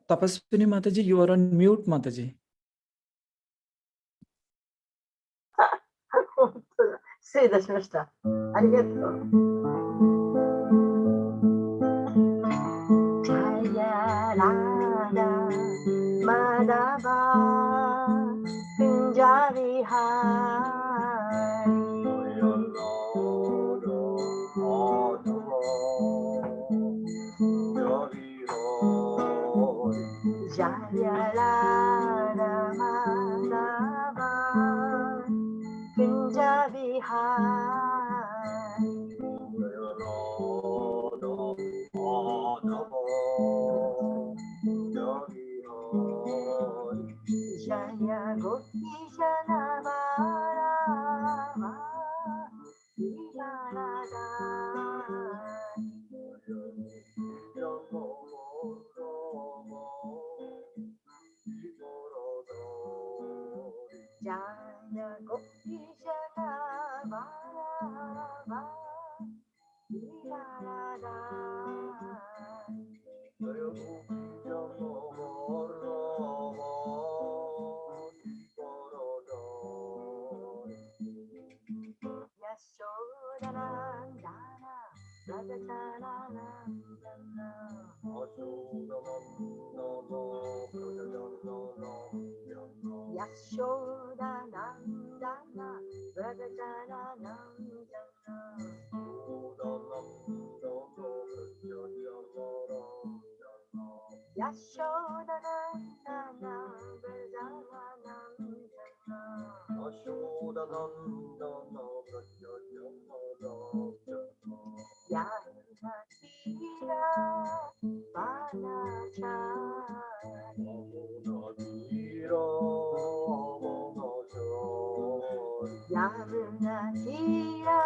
Tapaswini Mataji, you are on mute, Mataji. Say the Shmashta. Arigato. Jaya Radha Madhava Punjabi Hari Jaya Radha Madhava Punjabi Hari Jaya Gopi Janavara Jaya Gopi Janavara Yashodanandana Ragatananandana Yashodanandana Ragatananandana Yashodanandana Yamuna Tira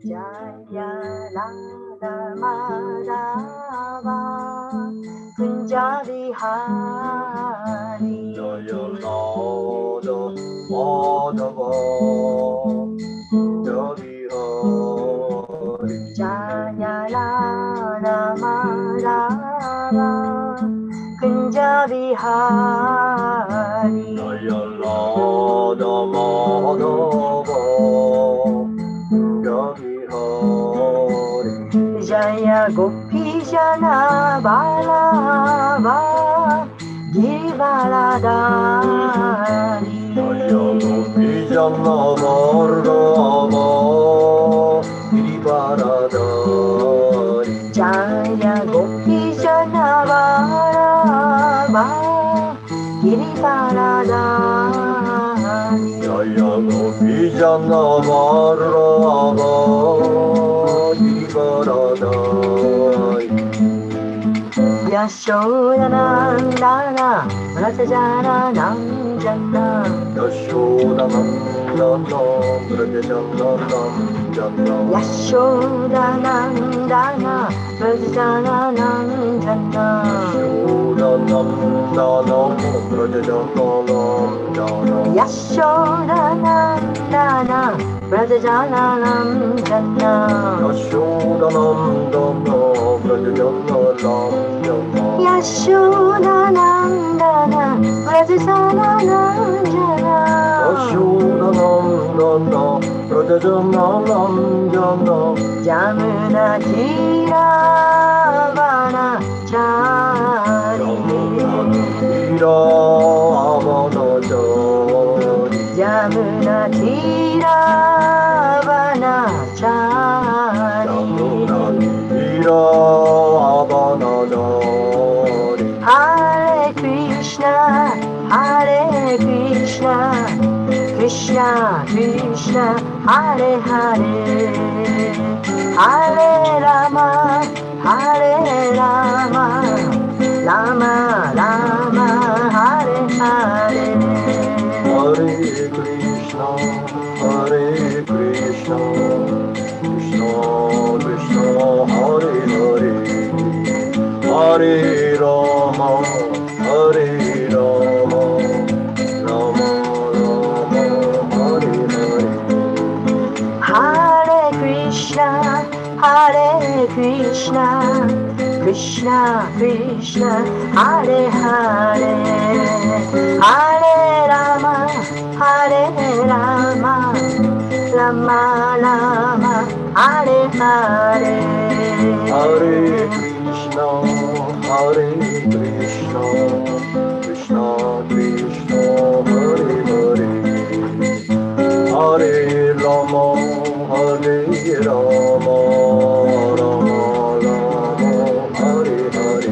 Jaya Radha Madhava Punjabi Hari Jaya Radha Madhava Punjabi Hari Jaya Radha Madhava Punjabi Hari Jaya Radha Madhava Jaya Gopi Janavara Girivaradari Jaya Gopi Janavara Girivaradari Jaya Gopi Janavara Girivaradari Jaya Gopi Janavara Yashodanandana Rajajananandana Yashodanandana Rajajananandana Yashodanandana Rajajananandana Yashodanandana Rajajananandana Yashodanandana Yashodanandana Rajajananandana Yashodanandana Rajajananandana Jamuna Tira Vanachari Jamuna Tira Hare Krishna, Hare Krishna, Krishna Krishna, Hare Hare, Hare Rama, Hare Rama, Rama Rama, Hare Hare. Hare Krishna, Hare Krishna, Krishna Krishna, Hare Hare, Hare Rama, Hare Rama, Rama Rama, Hare Hare. Krishna, Hare Krishna, Krishna Krishna, Hare Hare, Hare Rama, Hare Rama, Rama Rama, Hare Hare. Hare Krishna, Hare Krishna, Krishna Krishna, Hare Hare, Hare Rama, Hare Rama, Rama Rama, Hare Hare.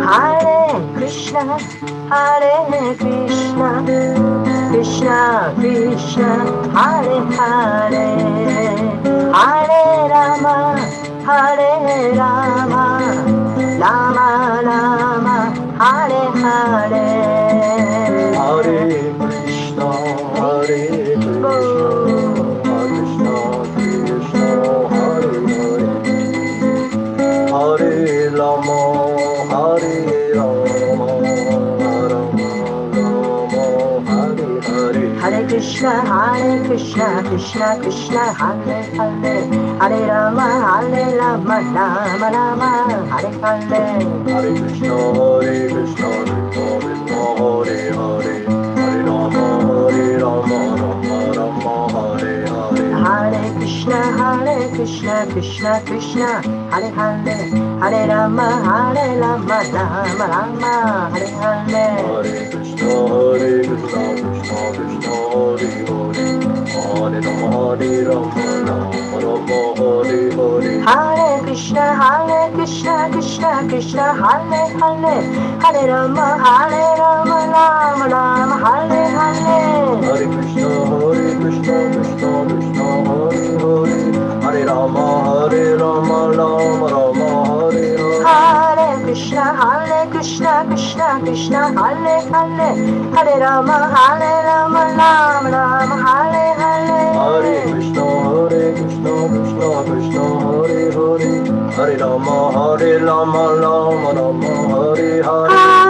Hare Krishna, Hare Krishna, Krishna Krishna, Hare Hare, Hare Rama, Hare Rama, Rama Rama, Hare Hare. Hare Krishna, Hare Krishna, Krishna Krishna, Hare Hare, Hare Rama, Hare Rama, Rama Rama, Hare Hare. Hare Krishna, Krishna Krishna, Hare Hare, Hare Rama, Rama Rama, Hare Hare. Hare Krishna, Krishna Krishna, Hare Hare, Hare Rama, Rama Rama, Hare Hare. Hare Krishna, Krishna Krishna, Hare Hare, Hare Rama, Rama Rama, Hare Hare. Hare Krishna, Krishna Krishna, Hare Hare, Hare Rama, Rama Rama, Hare Hare. Hare Krishna, Krishna Krishna, Hare Hare, Hare Rama, Rama Rama, Hare Hare. Hare Krishna, Krishna Krishna, Hare Hare, Hare Rama, Rama Rama, Hare Hare. Hare Krishna, Krishna Krishna, Hare Hare, Hare Rama, Rama Rama, Hare Hare. Hare Krishna, Krishna Krishna, Hare Hare, Hare Rama, Rama Rama, Hare Hare. Hare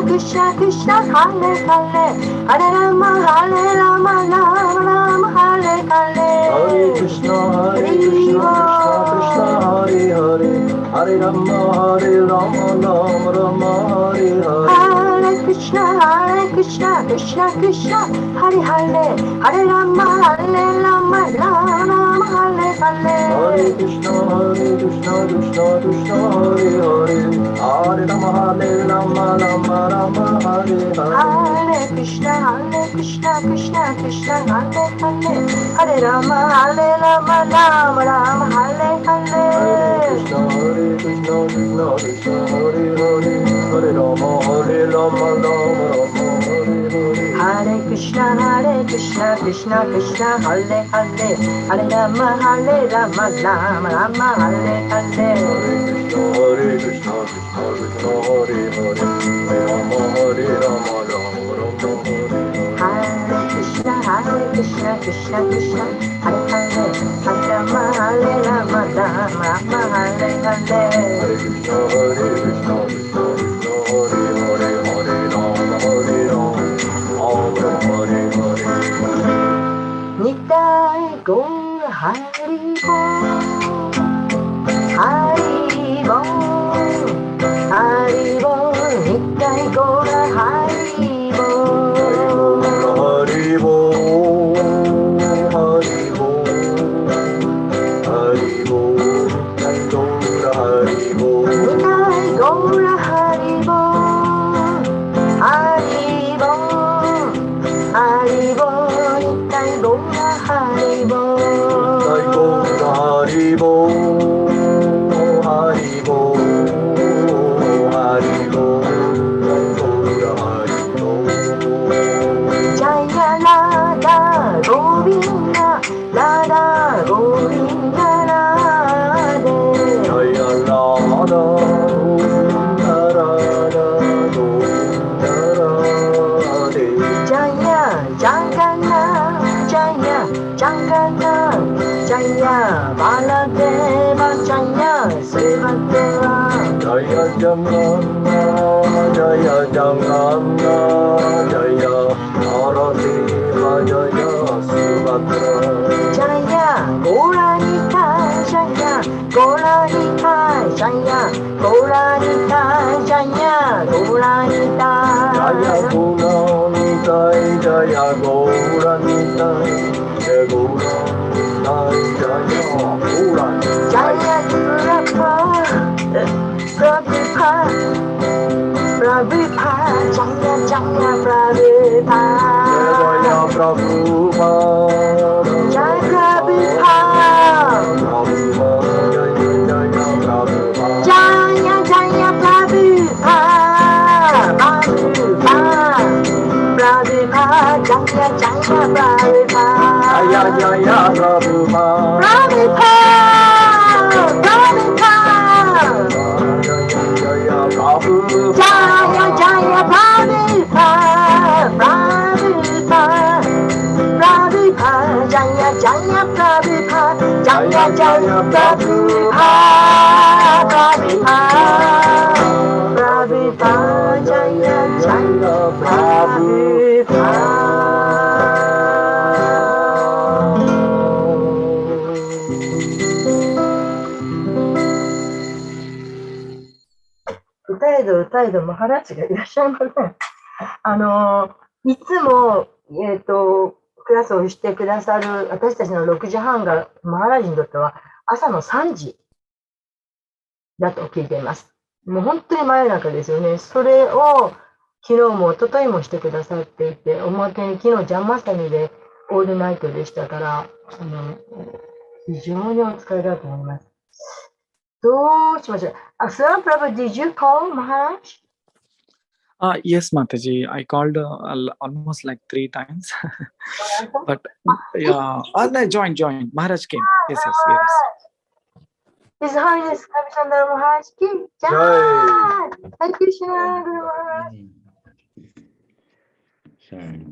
Krishna, Krishna Krishna, Hare Hare, Hare Rama, Rama Rama, Hare Hare. Hare Krishna, Krishna Krishna, Hare Hare, Hare Rama, Rama Rama, Hare Hare. Hare Krishna, Krishna Krishna, Hare Hare, Hare Rama, Rama Rama, Hare Hare. Hare Krishna, Krishna Krishna, Hare Hare, Hare Rama, Rama Rama, Hare Hare. Hare Krishna, Krishna Krishna, Hare Hare, Hare Rama, Rama Rama, Hare Hare. Krishna, Krishna Krishna, Hare Hare, Hare Rama, Rama Rama, Hare Hare. Hare Krishna, Krishna Krishna, Hare Hare, Hare Rama, Rama Rama, Hare Hare. Hare Krishna, Krishna Krishna, Hare Hare, Hare Rama, Rama Rama, Hare Hare. Hare Krishna, Krishna Krishna, Hare Hare, Hare Rama, Rama Rama, Hare Hare. Hare Krishna, Krishna Krishna, Hare Hare, Hare Rama, Rama Rama, Hare Hare. Nitai Gaur Hari Bol, Hari Bol, Hari Bol, Nitai Gaur Hari Bol. Hari Bol, Hari Bol, Hari Bol, Hari Bol. Nitai Gaur Hari Bol, Hari Bol, Hari Bol, Nitai Gaur Hari Bol. Nitai Gaur Hari Bol, Hari Bol, Hari Bol, Nitai Gaur Hari Bol. Jaya Radha Govinda, Radha Govinda Radhe. Jaya Radha, Govinda Radha, Govinda Radhe. Jaya Jagannath, Jaya Jagannath, Jaya Baladeva, Jaya Subhadra. Jaya Jagannath, Jaya Jagannath, Jaya Baladeva, Jaya Subhadra. Jaya Gauranitai Jaya Gauranitai Jaya Gauranitai Jaya Gauranitai Jaya Gauranitai Jaya Gauranitai Jaya Gauranitai Jaya Gauranitai Jaya Prabhupada Prabhupada Jaya Jaya Prabhupada Jaya Prabhupada Jaya Jaya Prabhupada Prabhupada Jaya Jaya Prabhupada Jaya Jaya Prabhupada Prabhupada Jaya Prabhupada Jaya Jaya Prabhupada Prabhupada Jaya Jaya Prabhupada Jaya Jaya Prabhupada Prabhupada Jaya Jaya Prabhupada 歌えど歌えどマハラジがいらっしゃいません。いつも、クラスをしてくださる私たちの6時半がマハラジにとっては朝の3時だと聞いています。もう本当に真夜中ですよね。それを昨日も一昨日もしてくださっていて、おまけに昨日ジャンマスタミでオールナイトでしたから、非常にお疲れだと思います。どうしましょう。Srila Prabhupada, did you call Maharaj? Yes, Mataji. I called almost like 3 times. But yeah, no, join. Maharaj came. Yes. His Highness Kavichandra Maharaj ki jai. Hare Krishna, Guru Maharaj. Sorry.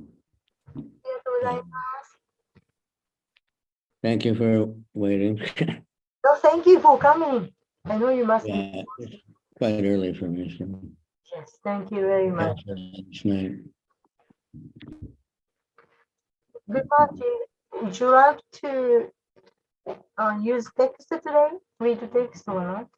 Arigatozaimasu. Thank you for waiting. No, thank you for coming. I know you must be. Yeah, it's quite early for me. So Yes, thank you very much. last night. Good morning. Would you like to use text today? Read the text or not?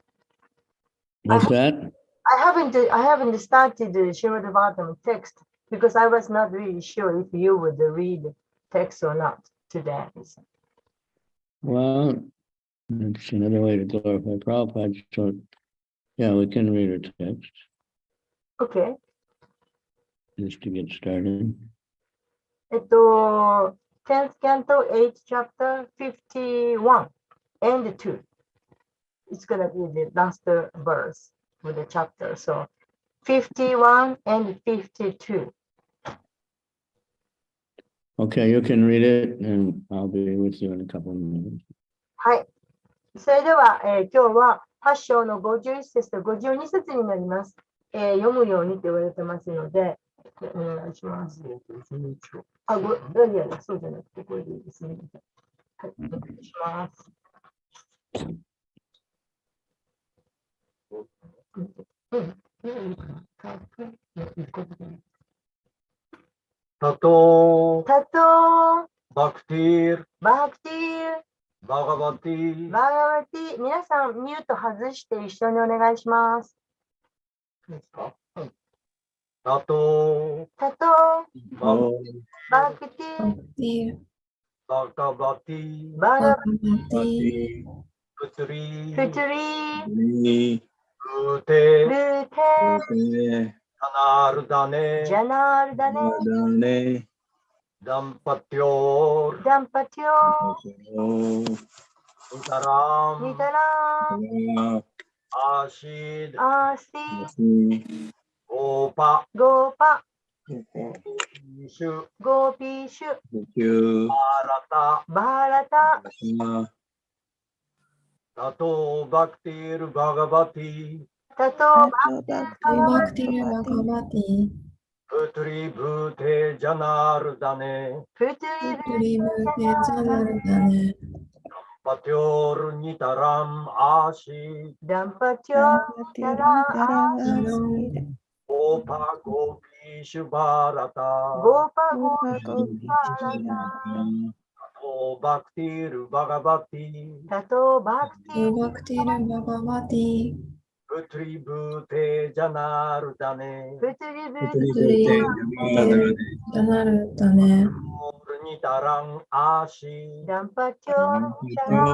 What's that? I haven't started the Srimad Bhagavatam text because I was not really sure if you would read text or not today. Well, it's another way to glorify Prabhupada. So, yeah, we can read her text Okay. just to get started. 10th canto, 8th chapter, 51 and 2. It's going to be the last verse for the chapter. So 51 and 52. Okay, you can read it, and I'll be with you in a couple of minutes. はい。それでは、今日は8章の51節と52節になります。読むようにと言われてますので、お願いします。そうじゃなくて、これでいいですね。はい、お願いします。タトタトバクティールバクティバガバティーバガバティ、皆さんミュート外して一緒にお願いします。いいですか？タトタトバクティバガバティーバガバテBhakti, プツリーィ、プトリー、ブーテルーテBhakti, タナールダネジャナールダネ、 Dane, ダンパティオールダンパティオ、ニタラニンタラン、アーシードアーシー、ゴーパゴーパ、シュゴーピーシュ、バラタバーラタ、タトバクティールバガバティータトバクティバガバティ、プトリブーテジャナールダネプトリブーテジャナールダネ、パティオールニタランアーシーダンパティオ、ニタランアーシー、ゴーパゴーピーシュバラタゴーパゴーピーバーラタ、オバクティルバガバティタトバクティバクティルバガバティ、ブトリブテジャナルダネプトリブプトリブテジャナルダネ、ルニタランアシダンパチョーチャラ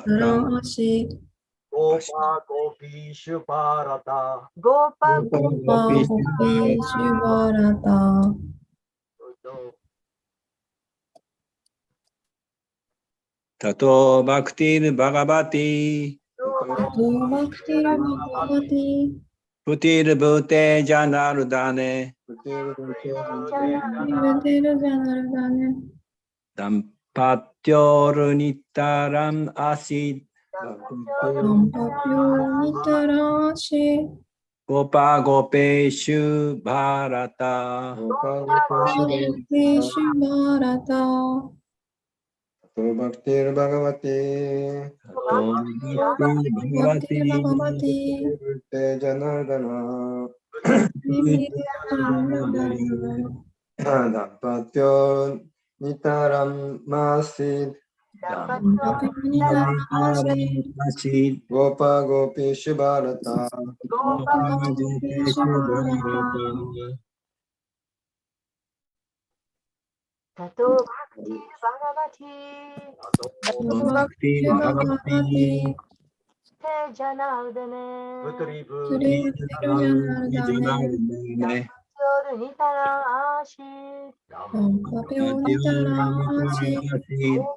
ナランアシ、ゴパゴピシュパラタゴーパパーゴピシュバラタ、タトバクティルバガバティ、ドバクティルバガバティ、プティルブテジャナルダネ、プティルテルジャナルダネ、ダンパテョルニタランアシ、ダンパピョニタランアシ、ゴパゴペシュバラタ、ピシュバラタ、バクティルバガバティタトバクティルバガバテバガバィ、ティ、ブテジャナダナビビジャナルダネ、ダパテョニタランマシダンパダンパピョニタランアシ、ゴパゴピシュバラタゴーパゴピシュバラタ、タトバクティルバガバティドバクティルバガバティ、テジャナルダネブトリプブリルテルジャナルダネ、チョルニタランアシダンパピョニタランアシ、ゴー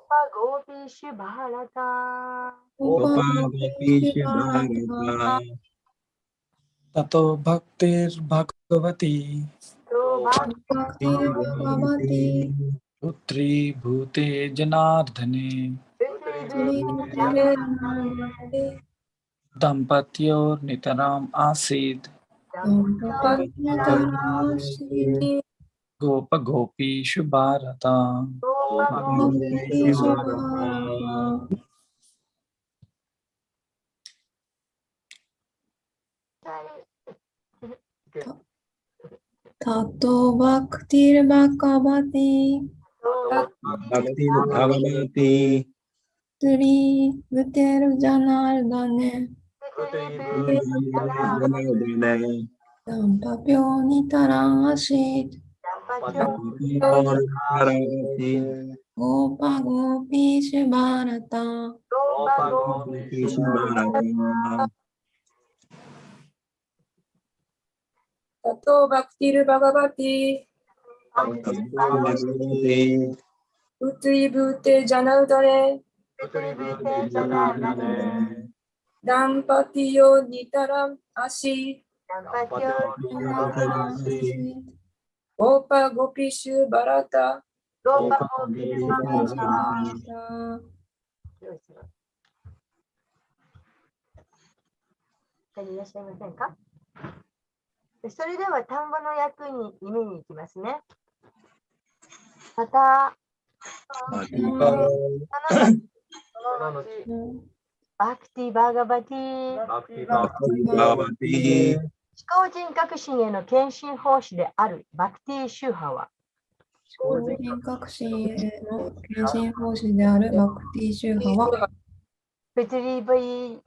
パゴーピシュバラタゴパゴピシュバラタ、タトバクティルバガバティ、トバクバクティルバガバティ、プトリブテジャナルダネ、ププリルテルジャナルダネ、ダンパティオニタランアシド、ダンパピョニタランアシ、ゴパゴピシュバラタ、ゴーパゴゴーピシュバラタ、タトバクティルバカバティ、バクティルバガバティ、トリブテルジャナルダネ、ダンパピョニタランアシ、ゴパゴピシュバラタ、タトバクティルバガバティ、ウトリブテジャナウダレ、ダンパティオニタランアシ、ゴパゴピシュバラタ、ゴーパゴーピシュバラタいらっしゃいませんか？それでは単語の訳に意味に行きますね。また、バクティバーガバティ、思考人格心への献身奉仕であるバクティ宗派は、思考人格心への献身奉仕であるバクティ宗派は、プトリブイ、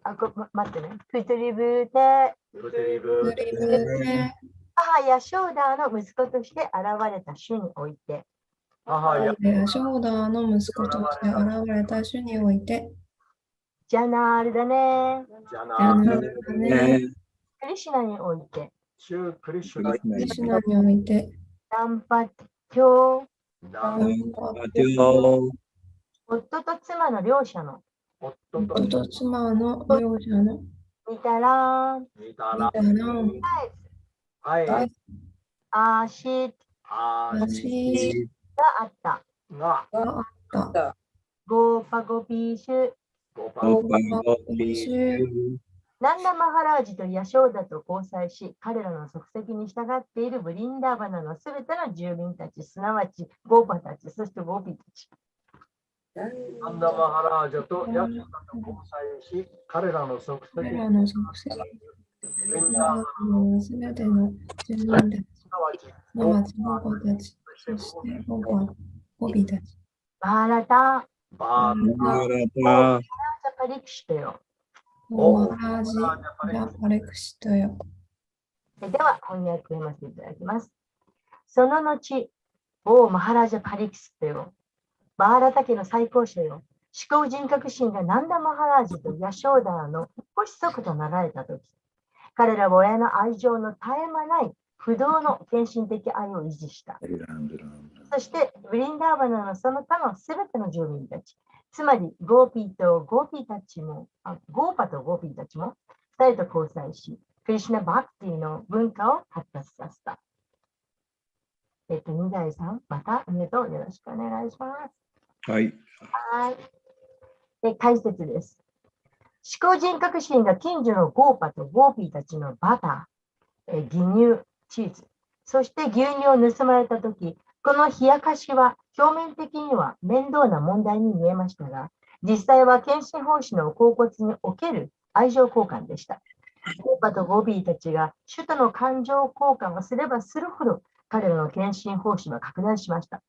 待ってね、プトリブでプリブテ、母やショーダーの息子として現れた種において、ショーダーの息子として現れた種において、ジャナールだね、ジャナルダネ、クリシュナにおいて、クリシュクリシュナにおいて、ダンパティョ、ダンパティ、夫と妻の両者の、夫と妻の両者の、ニタラン、ニタラン、はい。アーシッアシがあった。ががあった。ゴーパゴピーシュ、ゴパピシュ、ナンダマハラージとヤショーダと交際し、彼らの足跡に従っているブリンダーバナのすべての住民たち、すなわちゴーパたち、そしてゴーピたち。アンダマハラージャとヤシュタと交際し、彼らの足跡彼らの足跡、ブリンダーバナのすべての住民たち、すなわちゴーパたち、そしてゴーピたち。バーラタ、バーBharata, パリクシトよ。オーマハラジ・ラ・パレクシトよ。では、翻訳を読ませていただきます。その後、オーマハラジャ・パリクシトよ。バーラタ家の最高者よ。思考人格心がナンダ・マハラージとヤショーダーの子息となられたとき、彼らは親の愛情の絶え間ない不動の献身的愛を維持した。そして、ブリンダーバナのその他のすべての住民たち、つまりゴーピーとゴーピーたちも、ゴーパとゴーピーたちも、二人と交際し、クリシュナ・バクティの文化を発達させた。二代さん、またよろしくお願いします。はい。はい。解説です。思考人格心が近所のゴーパとゴーピーたちのバター、牛乳、チーズ、そして牛乳を盗まれたとき、この冷やかしは表面的には面倒な問題に見えましたが、実際は献身奉仕の恍惚における愛情交換でした。ゴーパとゴーピーたちが首都の感情交換をすればするほど、彼らの献身奉仕は拡大しました。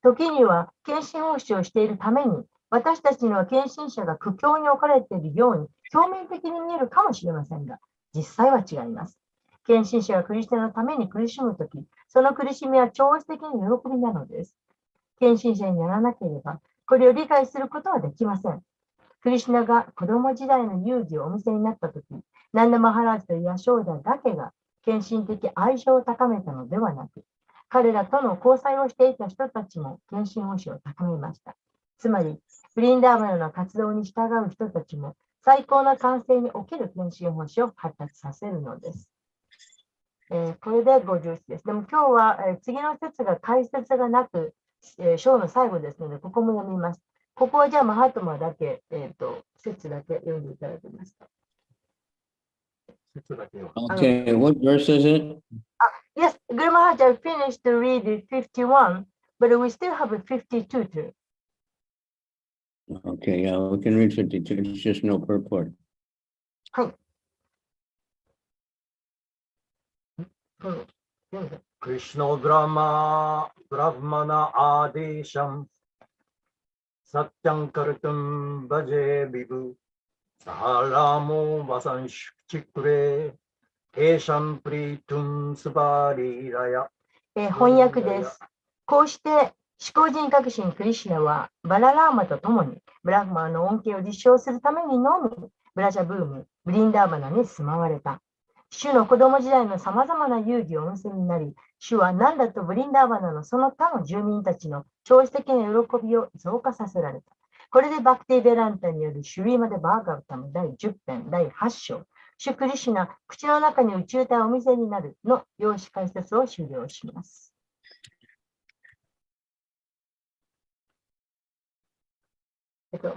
時には献身奉仕をしているために、私たちには献身者が苦境に置かれているように表面的に見えるかもしれませんが、実際は違います。献身者がクリスチャンのために苦しむとき、その苦しみは超越的に喜びなのです。献身者にならなければ、これを理解することはできません。クリシュナが子供時代の遊戯をお見せになったとき、ナンダ・マハラージとヤショーダだけが献身的愛情を高めたのではなく、彼らとの交際をしていた人たちも献身奉仕を高めました。つまり、ブリンダーバナの活動に従う人たちも最高な完成における献身奉仕を発達させるのです。これで51です。でも今日は、次の説が解説がなく、章の最後ですので、ここも読みます。ここはじゃあマハトマだけ、説だけ読んでいただきます。Okay, what verse is it? Yes, Guru Maharaj, I finished to read 51, but we still have a 52 too. Okay, yeah, we can read 52. It's just no purport. はい。クリシュナグラマナアディシャンサッチャンカルトンバジェビブサハラモバサンシュチクレエーシャンプリトゥンスバリラヤ。翻訳です。こうして思考人格心クリシュナはバララーマと共にブラフマーの恩恵を実証するためにのみブラジャブーム、ブリンダーバナに住まわれた。主の子供時代のさまざまな遊戯をお見せになり、主は何だとブリンダーバナのその他の住民たちの超越的な喜びを増加させられた。これでバクティ・ベランタによるシュリーマでバーガウタム第10編第8章、シュクリシュナ、口の中に宇宙体お見せになるの用紙解説を終了します。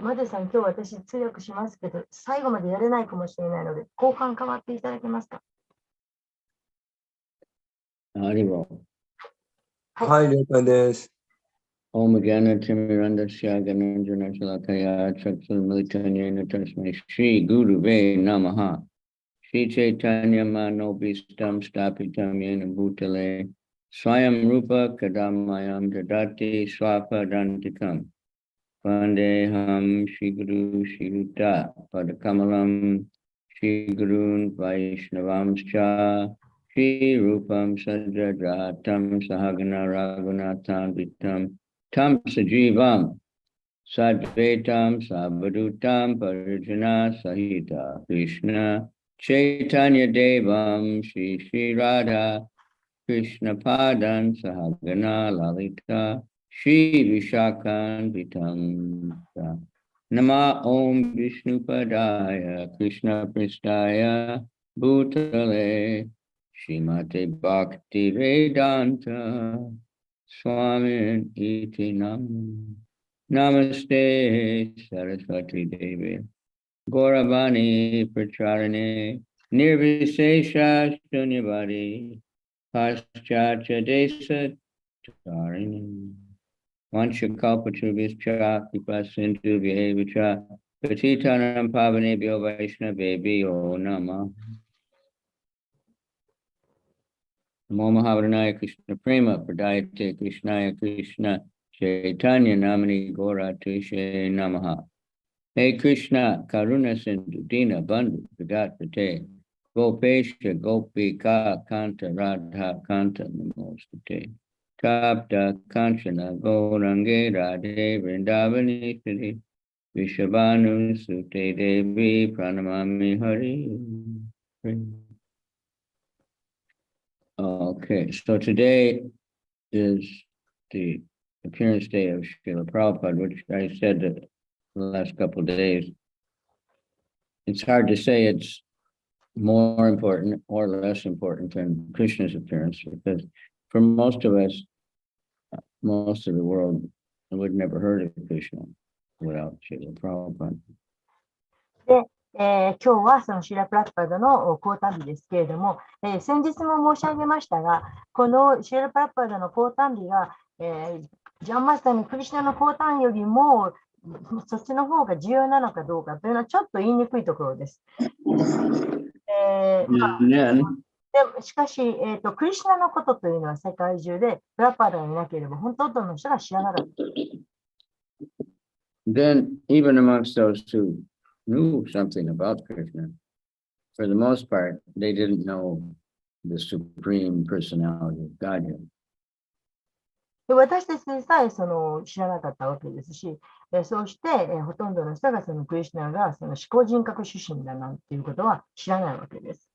マデさん、今日私通訳しますけど、最後までやれないかもしれないので、後半変わっていただけますか。ありがとう。はい、了解です。Om Gana Timiranda Shyaganandjana Shalakaya Chaksul Militanya Natasmai Shri Guru Ve Namaha Shri Chaitanya Manobistam Stapitam Yena Bhutale Swayam Rupa Kadamayam Dadati Swapadantikam Vandeham Shri Guru Shri Ruta Padakamalam Shri Gurun Vaishnavamscha Shri Rupam Sajadratam Sahagana Raghunathan Vitam Tam Sajivam Sadvetam Sabhadutam Parijana Sahita Krishna Chaitanya Devam Shri Shri Radha Krishna Padan Sahagana Lalita Shri Vishakan Vitam Nama Om Vishnu Padaya Krishna Pristaya Bhutale Srimate Bhakti Vedanta Swami iti nam. Namaste Saraswati Devi Gauravani Pracharane Nirvisesha Shunyavadi Paschatya Desa Tarini Vanchakalpatrubhischa Kripasintu Vyevicha Patitanam Pavanebhyo Vaishnavebhyo Namah Namo Mahavaranaya Krishna Prema Pradayate Krishnaya Krishna Chaitanya Namani Gauratishe Namaha. Hey Krishna, Karuna Sindhu Dina Bandhu Jagat Pate, Gopesha Gopika Kanta Radha Kanta Namostate, Tapta Kanchana Gaurange Radhe Vrindavani Sri, Vishabhanu Sute Devi Pranamami Hari. Okay, so today is the appearance day of Srila Prabhupada, which I said that the last couple of days. It's hard to say it's more important or less important than Krishna's appearance, because for most of us, most of the world would never heard of Krishna without Srila Prabhupada. で、今日はそのシーラ・プラッパードの降誕日ですけれども、先日も申し上げましたが、このシーラ・プラッパードの降誕日が、ジャンマスターにクリシュナの降誕よりもそっちの方が重要なのかどうかというのはちょっと言いにくいところです。でしかし、クリシュナのことというのは世界中でプラッパードがいなければ本当の人が知らなかった。Then, even amongst those who knew something about Krishna, for the most part, they didn't know the Supreme Personality of Godhead. で私たちでさえその知らなかったわけですし、そうして、ほとんどの人がそのクリシュナがその思考人格出身だなんていうことは知らないわけです。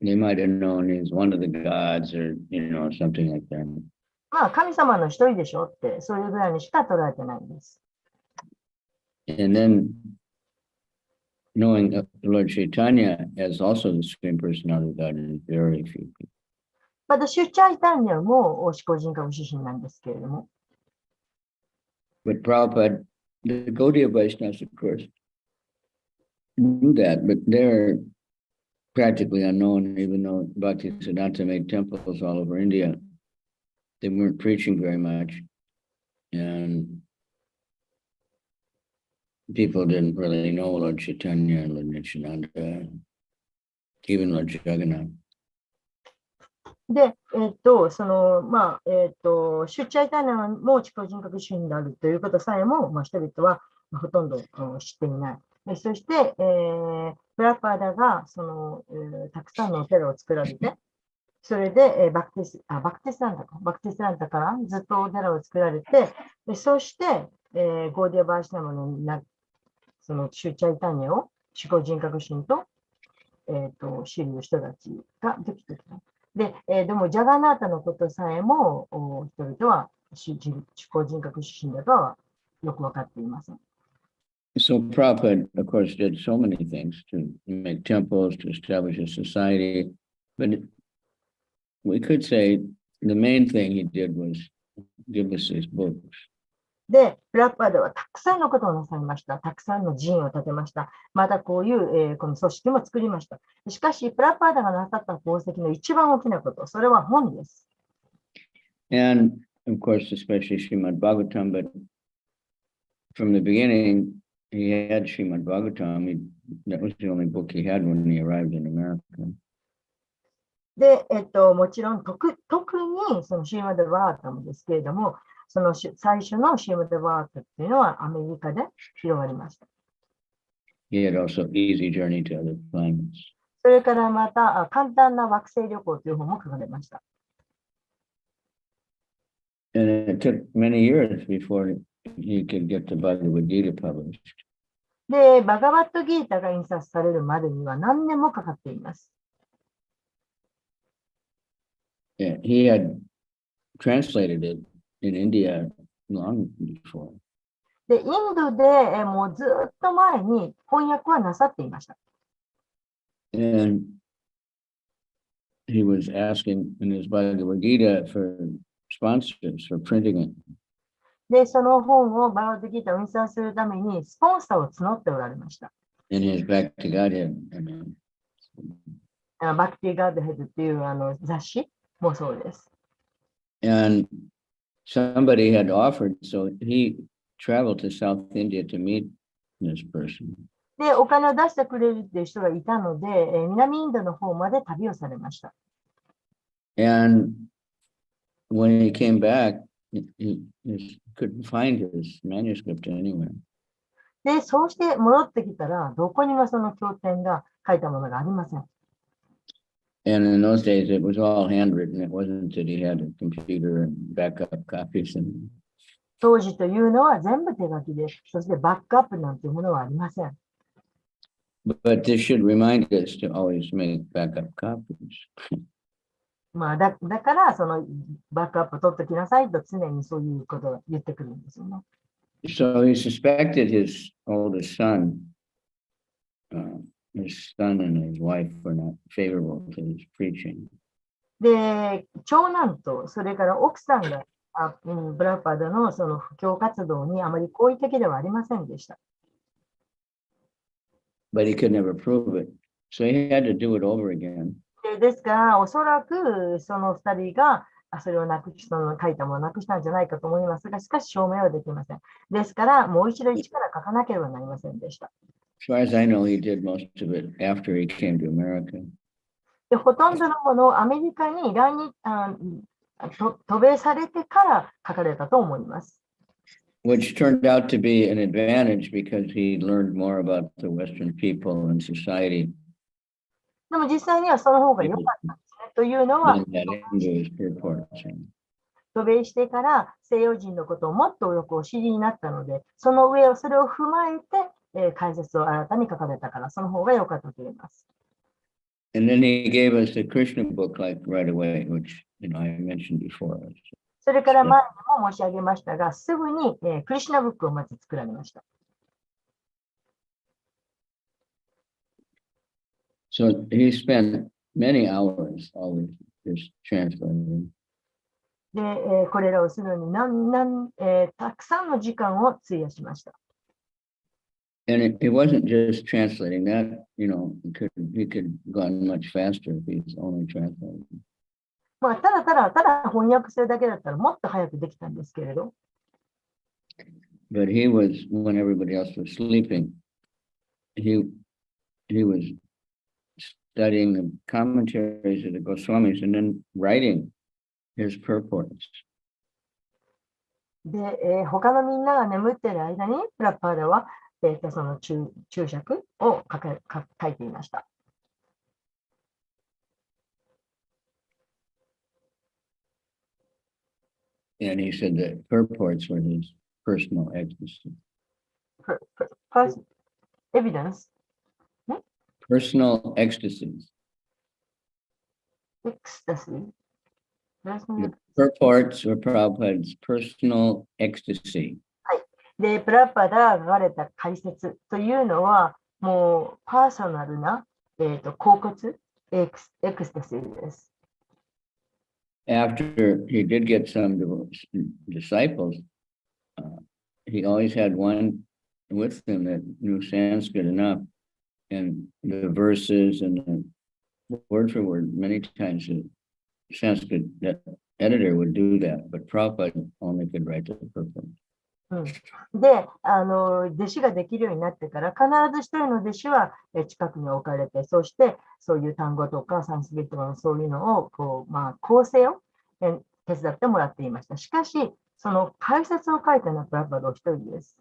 They might have known he's one of the gods or, something like that. まあ、神様の一人でしょって、そういうぐらいにしか捉えてないんです。And then, knowing Lord Chaitanya as also the Supreme Personality of God is very few people. また、シュチャイタンニャも思考人格出身なんですけれども。But Prabhupada, the Gaudiya Vaishnavas, of course, knew that, but they're practically unknown, even though Bhaktisiddhanta made temples all over India. They weren't preaching very much, and people didn't really know Lord Chaitanya and Lord Nityananda, even Lord Jagannath. で、その、まあ、シュチャイタニャも思考人格主義であるということさえも、まあ、人々はほとんど知っていない。そして、プラパーダがその、たくさんのお寺を作られて、それで、バクティスランタからずっとお寺を作られて、そして、ゴーディア・バーシナムのそのシュチャイタニャを思考人格主義と、知る人たちができてきた。でも、ジャガナータのことさえも、人々は思考人格出身だとはよく分かっていません。So Prabhupada, of course, did so many things to make temples, to establish a society, but we could say the main thing he did was give us his books. で、プラッパーダはたくさんのことをなさいました。たくさんの寺院を建てました。またこういう、この組織も作りました。しかし、プラッパーダがなさった功績の一番大きなこと、それは本です。And, of course, especially Srimad Bhagavatam, but from the beginning, he had Srimad Bhagavatam. That was the only book he had when he arrived in America. で、もちろん特にそのシーマド・バータムですけれども、その最初のシーマド・バータっていうのはアメリカで広がりました。He had also easy journey to other planets. それからまた簡単な惑星旅行という本も書かれました。And it took many years before he could get the Bhagavad Gita published. で、バガバットギータが印刷されるまでには何年もかかっています。Yeah, he had translated it in India long before. で、インドでもうずっと前に翻訳はなさっていました。And he was asking in his Bhagavad Gita for sponsors for printing it. で、その本をバガバットギータを印刷するためにスポンサーを募っておられました。In his Back to Godhead. バクティ・ガードヘッドっていう雑誌もそうです。And somebody had offered, so he traveled to South India to meet this person. で、お金を出してくれるっていう人がいたので、南インドの方まで旅をされました。And when he came back, he couldn't find his manuscript anywhere. で、そうして戻ってきたら、どこにもその経典が書いたものがありません。And in those days, it was all handwritten. It wasn't that he had a computer and backup copies. And 当時というのは全部手書きで、そしてバックアップなんていうものはありません。but this should remind us to always make backup copies. まあだからそのバックアップ取ってきなさいと常にそういうことを言ってくるんですよね。So he suspected his oldest son, his son and his wife were not favorable to his preaching. で、長男とそれから奥さんがブラパダのその布教活動にあまり好意的ではありませんでした。But he could never prove it. So he had to do it over again. ですから、おそらくその2人がそれをその書いたものをなくしたんじゃないかと思いますが、しかし証明はできません。ですから、もう一度一から書かなければなりませんでした。As far as I know, he did most of it after he came to America. でほとんどのものをアメリカに来日渡米されてから書かれたと思います。Which turned out to be an advantage because he learned more about the Western people and society. でも実際にはその方が良かったんですね。というのは、渡米してから西洋人のことをもっとよくお知りになったので、その上をそれを踏まえて、解説を新たに書かれたから、その方が良かったと言います。And then he gave us the Krishna book like right away, which I mentioned before. それから前にも申し上げましたが、すぐに、クリシュナブックをまず作られました。So he spent many hours always just translating. で、これらをするのにたくさんの時間を費やしました。And it wasn't just translating that, he could go on much faster if he's only translating. まあ、ただ翻訳するだけだったらもっと早くできたんですけれど。But he was, when everybody else was sleeping, he was studying the commentaries of the Goswamis and then writing his purports. で、他のみんなが眠っている間に、プラパーダは、その注釈を書いていました。And he said that purports were his personal ecstasy. Evidence? Personal ecstasies. Ecstasy? The purports were Prabhupada's personal ecstasy. で、プラパダが書かれた解説というのは、もうパーソナルな、恍惚、エクスタシーです。After he did get some disciples, he always had one with him that knew Sanskrit enough, and the verses and the word for word, many times the Sanskrit editor would do that, but Prabhupada only could write the purport. で、弟子ができるようになってから、必ず一人の弟子は近くに置かれて、そしてそういう単語とかサンスクリットのそういうのを構成を手伝ってもらっていました。しかし、その解説を書いたのはプラパダお一人です。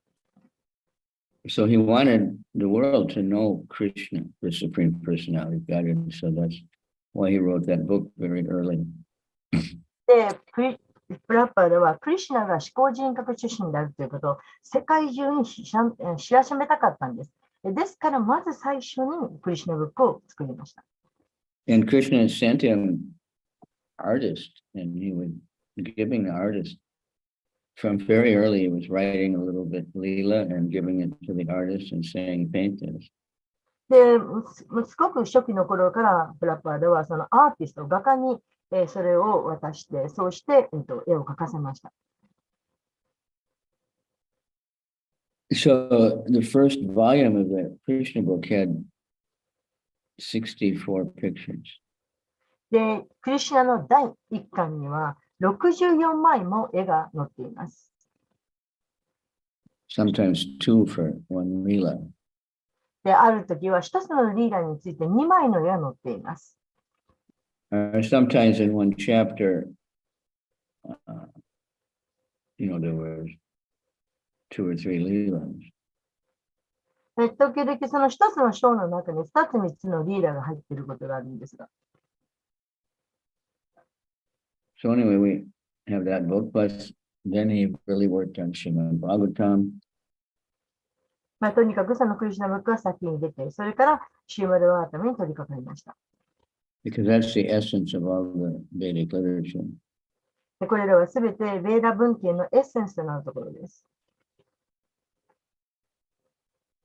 So he wanted the world to know Krishna, the Supreme Personality of Godhead. So that's why he wrote that book very early. で、プラパダはクリシュナが思考人格出身であるということを世界中に知らしめたかったんです。ですから、まず最初にクリシュナブックを作りました。And Krishna sent him artists, and he was giving the artist from very early. He was writing a little bit Leela and giving it to the artist and saying, paint this. ですごく初期の頃からプラパダはそのアーティスト、画家にそれを渡して、そうして、絵を描かせました。So the first volume of the Krishna book had 64 pictures. で、クリシュナの第1巻には64枚も絵が載っています。Sometimes 2 for one Leela. で、ある時は一つのリーダーについて2枚の絵が載っています。Sometimes in one chapter, there was 2 or 3 leelas. 時々その一つの章の中に2つ3つのリーダーが入っていることがあるんですが。So anyway, we have that book, plus then he really worked on Srimad Bhagavatam. とにかくそのクリシュナブックは先に出て、それからシーマルワータムに取り掛かりました。Because that's the essence of all the Vedic literature. これらはすべてベーダ文献のエッセンスとなるところです。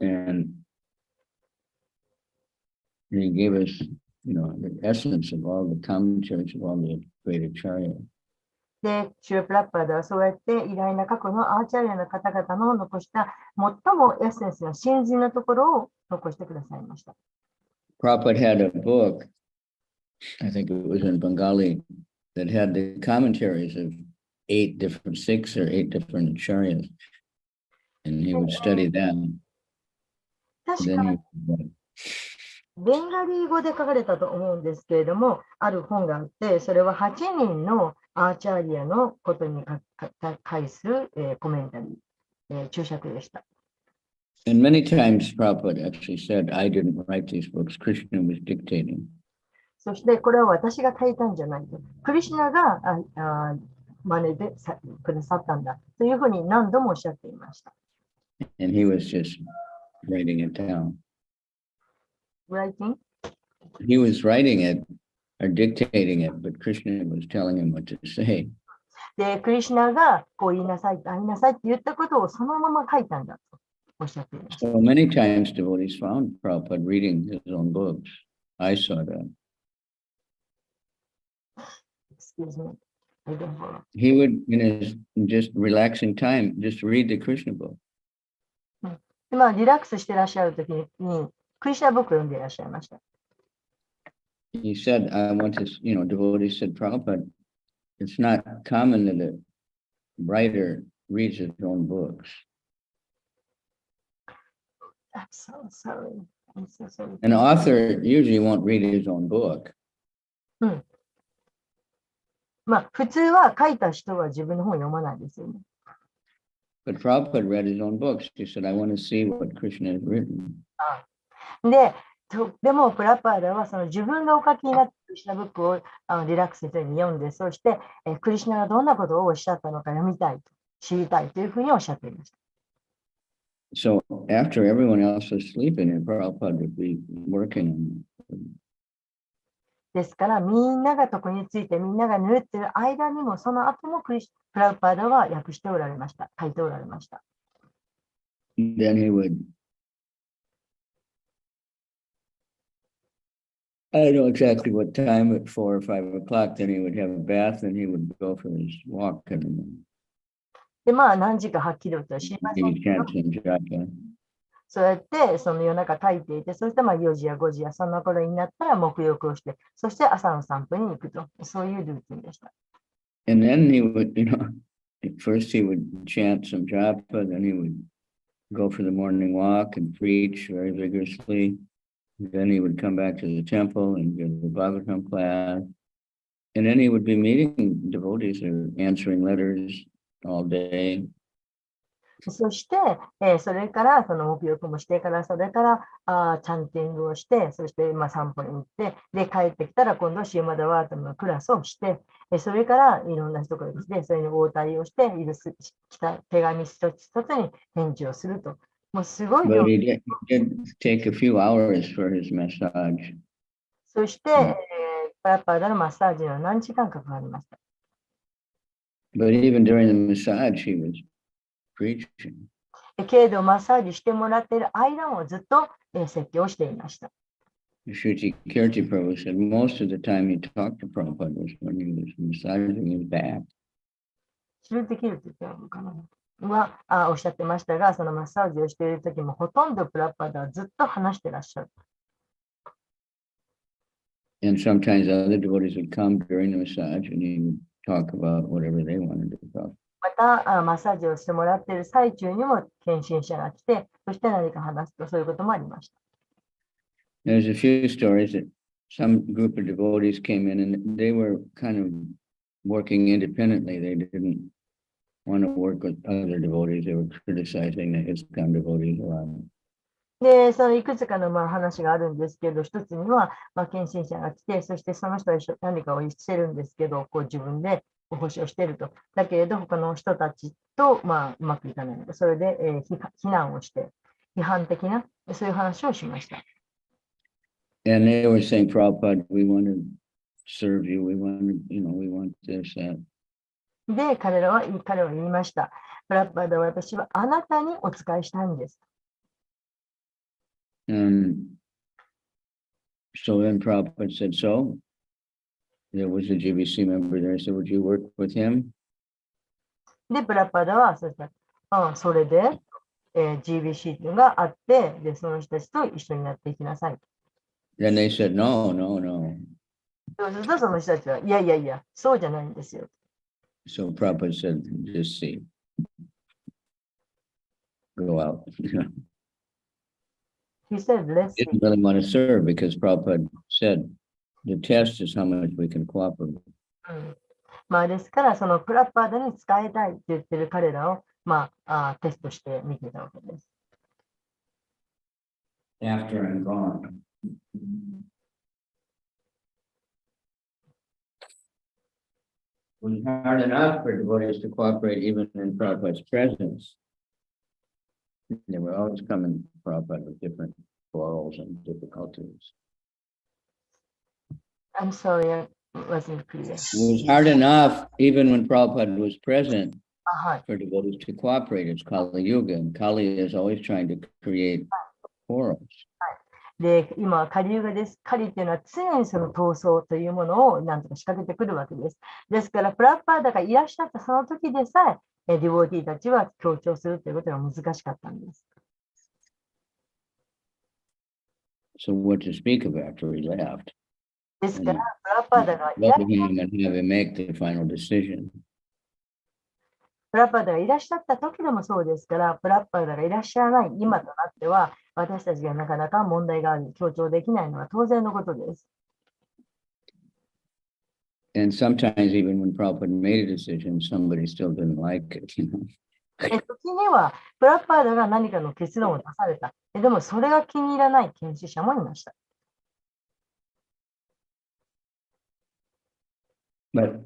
And he gave us, the essence of all the commentaries of all the great acharyas. で、シュープラッパーではそうやって偉大な過去のアーチャリアの方々の残した最もエッセンスの真髄のところを残してくださいました。Prabhupada had a book, I think it was in Bengali, that had the commentaries of 6 or 8 different acharyas. And he would study them. 確 Then か he ベンガリー語で書かれたと思うんですけれども、ある本があって、それは8人のアーチャーリアのことに対するコメンタリー、注釈でした。And many times Prabhupada actually said, I didn't write these books, Krishna was dictating. そしてこれは私が書いたんじゃないと。クリシュナが真似でくださったんだというふうに何度もおっしゃっていました。And he was just writing it down. Writing? He was writing it or dictating it, but Krishna was telling him what to say. で、クリシュナがこう言いなさい、言いなさいって言ったことをそのまま書いたんだとおっしゃっていました。So many times devotees found Prabhupada reading his own books. I saw that. Excuse me. I don't follow. He would, in his just relaxing time, just read the Krishna book. でリラックスしていらっしゃるときに、クリシュナブックを読んでいらっしゃいました。He said, I want to, devotees said, Prabhupada, it's not common that a writer reads his own books. I'm so sorry. I'm so sorry. An author usually won't read his own book. 普通は書いた人は自分の本を読まないですよね。But Prabhupada read his own books. He said, I want to see what Krishna has written. でも、プラパーダはその自分がお書きになったクリシュナブックをリラックスに読んで、そしてクリシュナがどんなことをおっしゃったのか読みたい、知りたいというふうにおっしゃっていました。So after everyone else was sleeping, Prabhupada would be working on it. ですから、みんなが床について、みんなが眠っている間にも、その後もプラパーダは訳しておられました。書いておられました。Then he would, I don't know exactly what time, at 4 or 5 o'clock, then he would have a bath and he would go for his walk every morning. で、何時かはっきりと知りません Maybe けど、 chant some japa. そうやってその夜中書いていて、そして4時や5時やそんな頃になったら沐浴をして、そして朝の散歩に行くと、そういうルーティンでした。And then he would, at first he would chant some japa, then he would go for the morning walk and preach very vigorously. Then he would come back to the temple and give the Bhagavatam class. And then he would be meeting devotees or answering letters all day. そして、それからその沐浴もしてから、それからチャンティングをして、そして散歩に行って、で、帰ってきたら今度シーマダワータムのクラスをして、それからいろんな人が来て、それに応対をして、来た手紙一つ一つに返事をすると。もうすごい量。 But he did take a few hours for his massage. そして、パラパラのマッサージには何時間かかりました。But even during the massage, he was preaching. けれど、マッサージしてもらっている間もずっと説教をしていました。Shruti Kirti Prabhu said most of the time he talked to Prabhupada was when he was massaging his back. シュルティキルって言ったのかなはおっしゃってましたが、そのマッサージをしているときもほとんどプラッパーダはずっと話してらっしゃる。And sometimes other devotees would come during the massage and he would talk about whatever they wanted to talk. また、マッサージをしてもらっている最中にも献身者が来て、そして何か話すと、そういうこともありました。There's a few stories that some group of devotees came in and they were kind of working independently. They didn't want to work with other devotees. They were criticizing the ISKCON devotees a lot. で、そのいくつかの話があるんですけど、一つには、献身者が来て、そしてその人は何かをしてるんですけど、自分で保証してると。だけれど、他の人たちと、うまくいかないので、それで、非難をして、批判的な、そういう話をしました。And they were saying, Prabhupada, we want to serve you. We want to, we want this, that. で、彼は言いました。プラッパーダは私はあなたにお仕えしたいんです。So then Prabhupada said, so there was a GBC member there. I said, would you work with him? で、プラッパーダはそれで、GBC というのがあって、で、その人たちと一緒になっていきなさい。Then they said, no, no, no. そうするとその人たちは、いやいやいや、そうじゃないんですよ。So Prabhupada said, just see. Go out. He said, let's see. Didn't really want to serve because Prabhupada said, the test is how much we can cooperate. ですから、そのプラッパーダに使いたいって言ってる彼らを、テストして見てたわけです。After I'm gone. It was hard enough for devotees to cooperate even in Prabhupada's presence. They were always coming to Prabhupada with different quarrels and difficulties. I'm sorry, I wasn't clear. It was hard enough, even when Prabhupada was present, はい。 for devotees to cooperate. It's Kali Yuga, and Kali is always trying to create quarrels. で、今はカリユガです。カリっていうのは常にその闘争というものをなんとか仕掛けてくるわけです。ですから、プラッパーダがいらっしゃったその時でさえ、ディボーティーたちは強調するということが難しかったんです。So what to speak of after he left? ですから、プラッパーダがいらっ Love him and have him make the final decision. プラッパーダがいらっしゃった時でもそうですから、プラッパーダがいらっしゃらない今となっては、私たちがなかなか問題があり、強調できないのは当然のことです。And sometimes even when Prabhupada made a decision, somebody still didn't like it, 時には、プラッパーダが何かの結論を出された。でも、それが気に入らない研修者もいました。But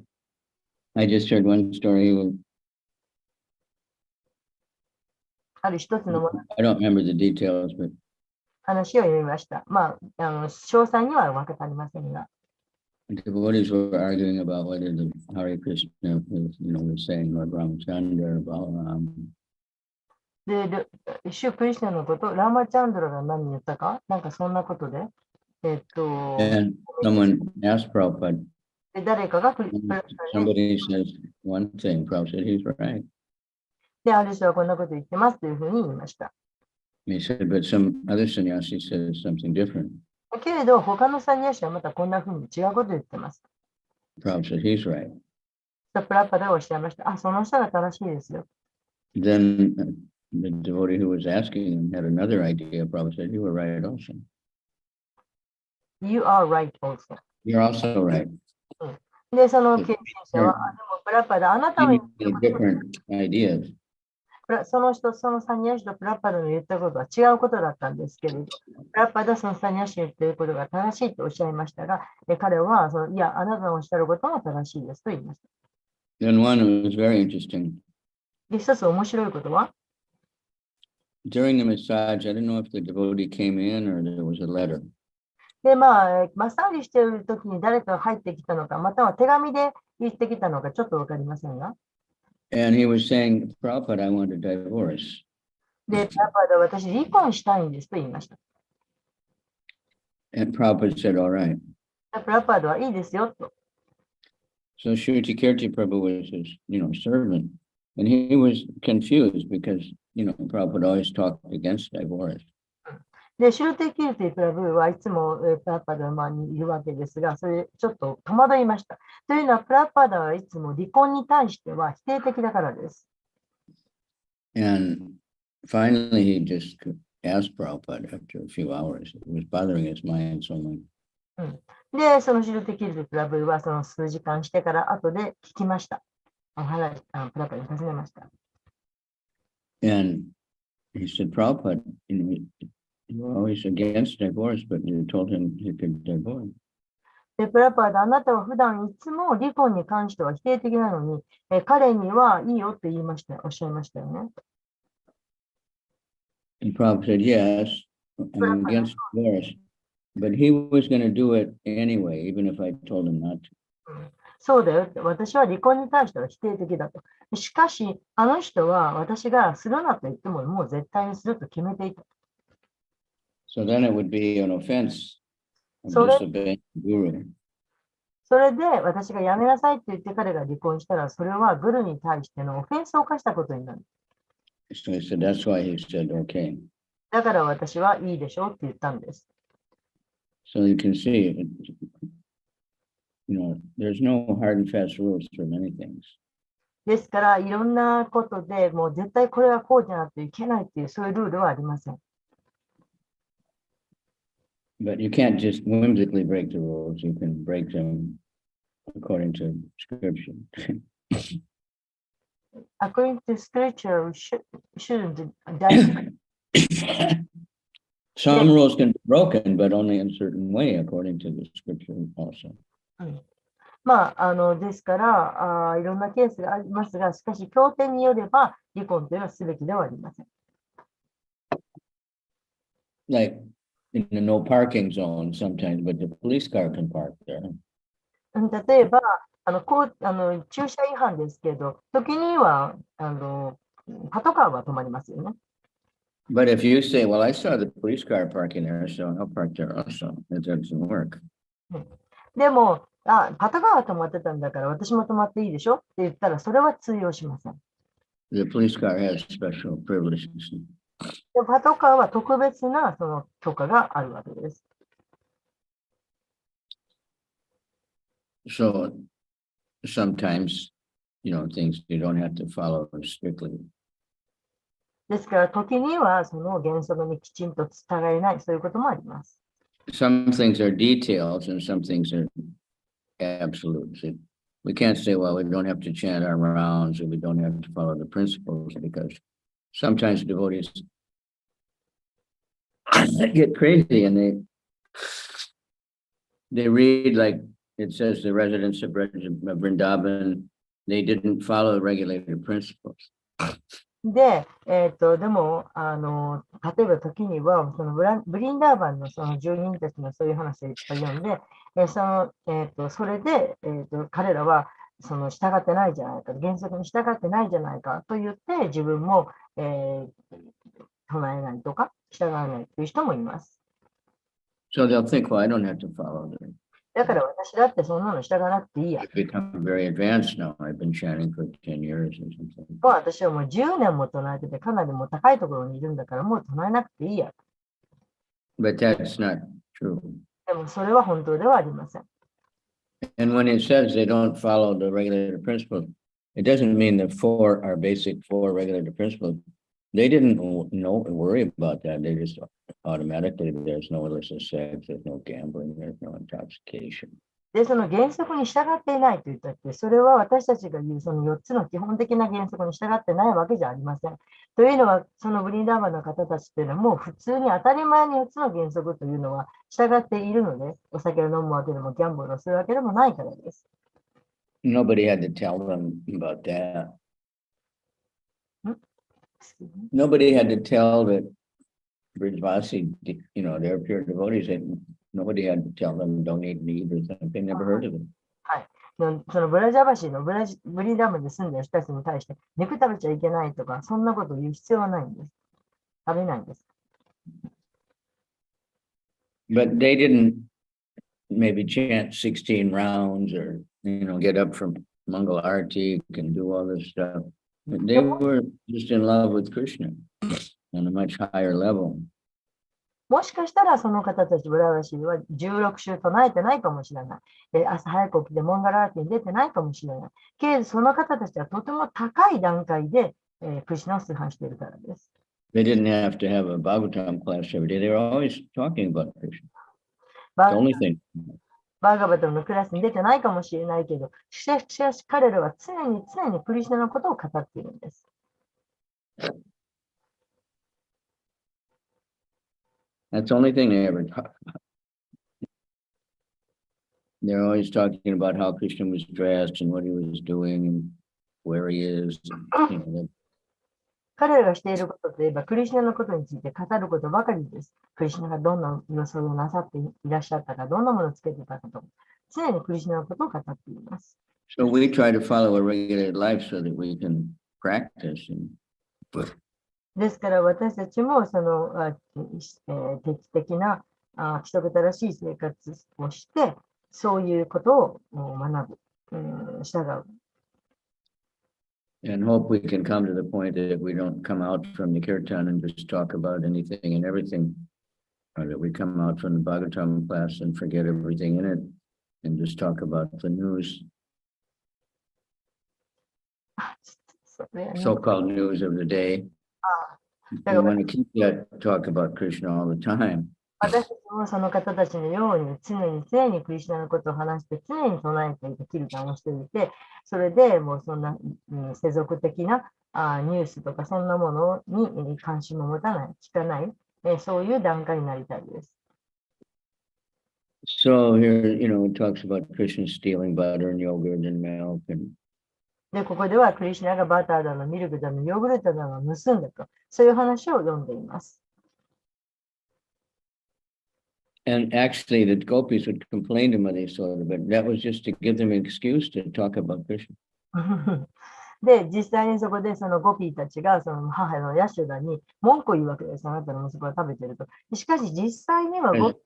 I just heard one story. ある一つの I don't remember the details, but 話を読みました。詳細には分かりませんが。devotees were arguing about whether the Hare Krishna was saying Lord Ramachandra, Balaram. で、シュクリシナのこと、ラーマチャンドラが何言ったかなんかそんなことで。And someone asked Prabhupada, で誰かが somebody says one thing, Prabhupada said he's right. で、ある人はこんなこと言ってますというふうに言いました。He said, but some other sannyasi says something different. けれど、他のサニアシはまたこんなふうに違うことを言ってます。Prabhupada said he's right. プラッパダがおっしゃいました。あ、その人が正しいですよ。Then the devotee who was asking him had another idea. Prabhupada said, you were right also. You are right also. You're also right. で、その経験者は、でもプラッパダ、あなたの言ってる Different ideas. そのサニアシとプラッパダの言ったことは違うことだったんですけれど、プラッパダはそのサニアシの言っていることが正しいとおっしゃいましたが、彼はいや、あなたのおっしゃることも正しいですと言いました。Then one was very interesting. で、一つ面白いことは、During the massage, I didn't know if the devotee came in or there was a letter. で、マッサージしているときに誰かが入ってきたのか、または手紙で言ってきたのか、ちょっとわかりませんが。And he was saying, Prabhupada, I want a divorce. で、プラッパダは私、離婚したいんですと言いました。And Prabhupada said, all right. プラッパダはいいですよと。So Shruti Kirti Prabhu was his, servant. And he was confused because, Prabhupada always talked against divorce. で、シュルテキルティプラブはいつもプラッパダにいるわけですが、それちょっと戸惑いました。というのは、プラッパダはいつも離婚に対しては否定的だからです。And finally, he just asked Prabhupada after a few hours. It was bothering his mind so much. で、そのシュルテキルティプラブはその数時間してから後で聞きました。プラパに尋ねました。And he said, Prabhupada, you were always against divorce, but you told him he could divorce. で、プラパーあなたは普段いつも離婚に関しては否定的なのに、彼にはいいよって言いました、おっしゃいましたよね。And Prabhupada said, yes, I'm against divorce, but he was going to do it anyway, even if I told him not to. そうだよって、私は離婚に対しては否定的だと。しかし、あの人は私がするなと言っても、もう絶対にすると決めていた。So then it would be an offense of それ disobeying the guru. それで私がやめなさいって言って彼が離婚したら、それはグルに対してのオフェンスを犯したことになる。So he said, that's why he said, okay. だから私はいいでしょうって言ったんです。So you can see, there's no hard and fast rules for many things. ですから、いろんなことでもう絶対これはこうじゃなくていけないっていう、そういうルールはありません。But you can't just whimsically break the rules. You can break them according to scripture. According to scripture, shouldn't die. Some rules can be broken, but only in a certain way, according to the scripture also. まあ、ですから、いろんなケースがありますが、しかし、経典によれば、離婚というのはすべきではありません。Like in the no parking zone sometimes, but the police car can park there. 例えば、駐車違反ですけど、時には、パトカーは止まりますよね。But if you say, well, I saw the police car parking there, so I'll park there also, it doesn't work. でも、パトカーが止まってたんだから、私も止まっていいでしょって言ったら、それは通用しません。The police car has special privileges. でパトカーは特別なその許可があるわけです。So sometimes, things you don't have to follow strictly. ですから、時にはその原則にきちんと従えない、そういうこともあります。Some things are details and some things are absolutes. We can't say, well, we don't have to chant our rounds or we don't have to follow the principles because sometimes devotees get crazy and they read like it says the residents of Vrindavan, they didn't follow the regulated principles. で、でも、例えば時には、そのブリンダーバンのその住人たちのそういう話をいっぱい読んで、それで、彼らはその従ってないじゃないか、原則に従ってないじゃないかと言って、自分も、唱えないとか、従わないという人もいます。So they'll think, well, I don't have to follow them. だから私だってそんなの従わなくていいや。I've become very advanced now. I've been chanting for 10 years or something. 私はもう10年も唱えてて、かなりもう高いところにいるんだから、もう唱えなくていいや。But that's not true. でもそれは本当ではありません。And when it says they don't follow the regulated principles, it doesn't mean the our basic four regulated principles. They didn't worry about that. They just automatically, there's no illicit sex, there's no gambling, there's no intoxication. で、その原則に従っていないと言ったって、それは私たちが言うその4つの基本的な原則に従ってないわけじゃありません。というのは、そのブリンダーバンの方たちというのはもう普通に当たり前に4つの原則というのは従っているので、お酒を飲むわけでもギャンブルをするわけでもないからです。Nobody had to tell them about that. Nobody had to tell that Brijvasi, they're pure devotees, and nobody had to tell them don't eat meat or something. Never heard of it. はい。そのブラジャバシのブリンダーバンで住んでいる人たちに対して、肉食べちゃいけないとか、そんなことを言う必要はないんです。食べないんです。But they didn't maybe chant 16 rounds or, get up from Mangal Arati and do all this stuff. They were just in love with Krishna on a much higher level. もしかしたらその方たち、ブラワシは16週唱えてないかもしれない。朝早く起きてモンガラーティに出てないかもしれない。けれど、その方たちはとても高い段階で、クリシュナを崇拝しているからです。They didn't have to have a Bhagavatam class every day. They were always talking about Krishna. The only thing. バーガバタムのクラスに出てないかもしれないけど、しかし彼らは常にクリシュナのことを語っているんです。That's the only thing they ever talk about. They're always talking about how Krishna was dressed and what he was doing and where he is. And, 彼らがしていることといえば、クリシュナのことについて語ることばかりです。クリシュナがどんな装いをなさっていらっしゃったか、どんなものをつけていたかと、常にクリシュナのことを語っています。so we try to follow a regulated life so that we can practice.ですから私たちもその定期的な規則正しい生活をして、そういうことを学ぶ、従う。And hope we can come to the point that we don't come out from the kirtan and just talk about anything and everything, or that we come out from the Bhagavatam class and forget everything in it and just talk about the news, so-called news of the day. We want to keep that talk about Krishna all the time. 私たちもその方たちのように常にクリシュナのことを話して常に唱えていてキルタンをしていて、それでもうそんな、世俗的なニュースとかそんなものに関心も持たない、聞かない、そういう段階になりたいです。So here, it talks about Krishna stealing butter and yogurt and milk. で、ここではクリシュナがバターだの、ミルクだの、ヨーグルトだのを盗んだと、そういう話を読んでいます。And actually, the gopis would complain to Mother Yasoda, but that was just to give them an excuse to talk about Krishna. で、実際にそこでそのゴピーたちがその母のヤシュダに文句を言うわけです。あなたの息子が食べてると。しかし実際にはゴピ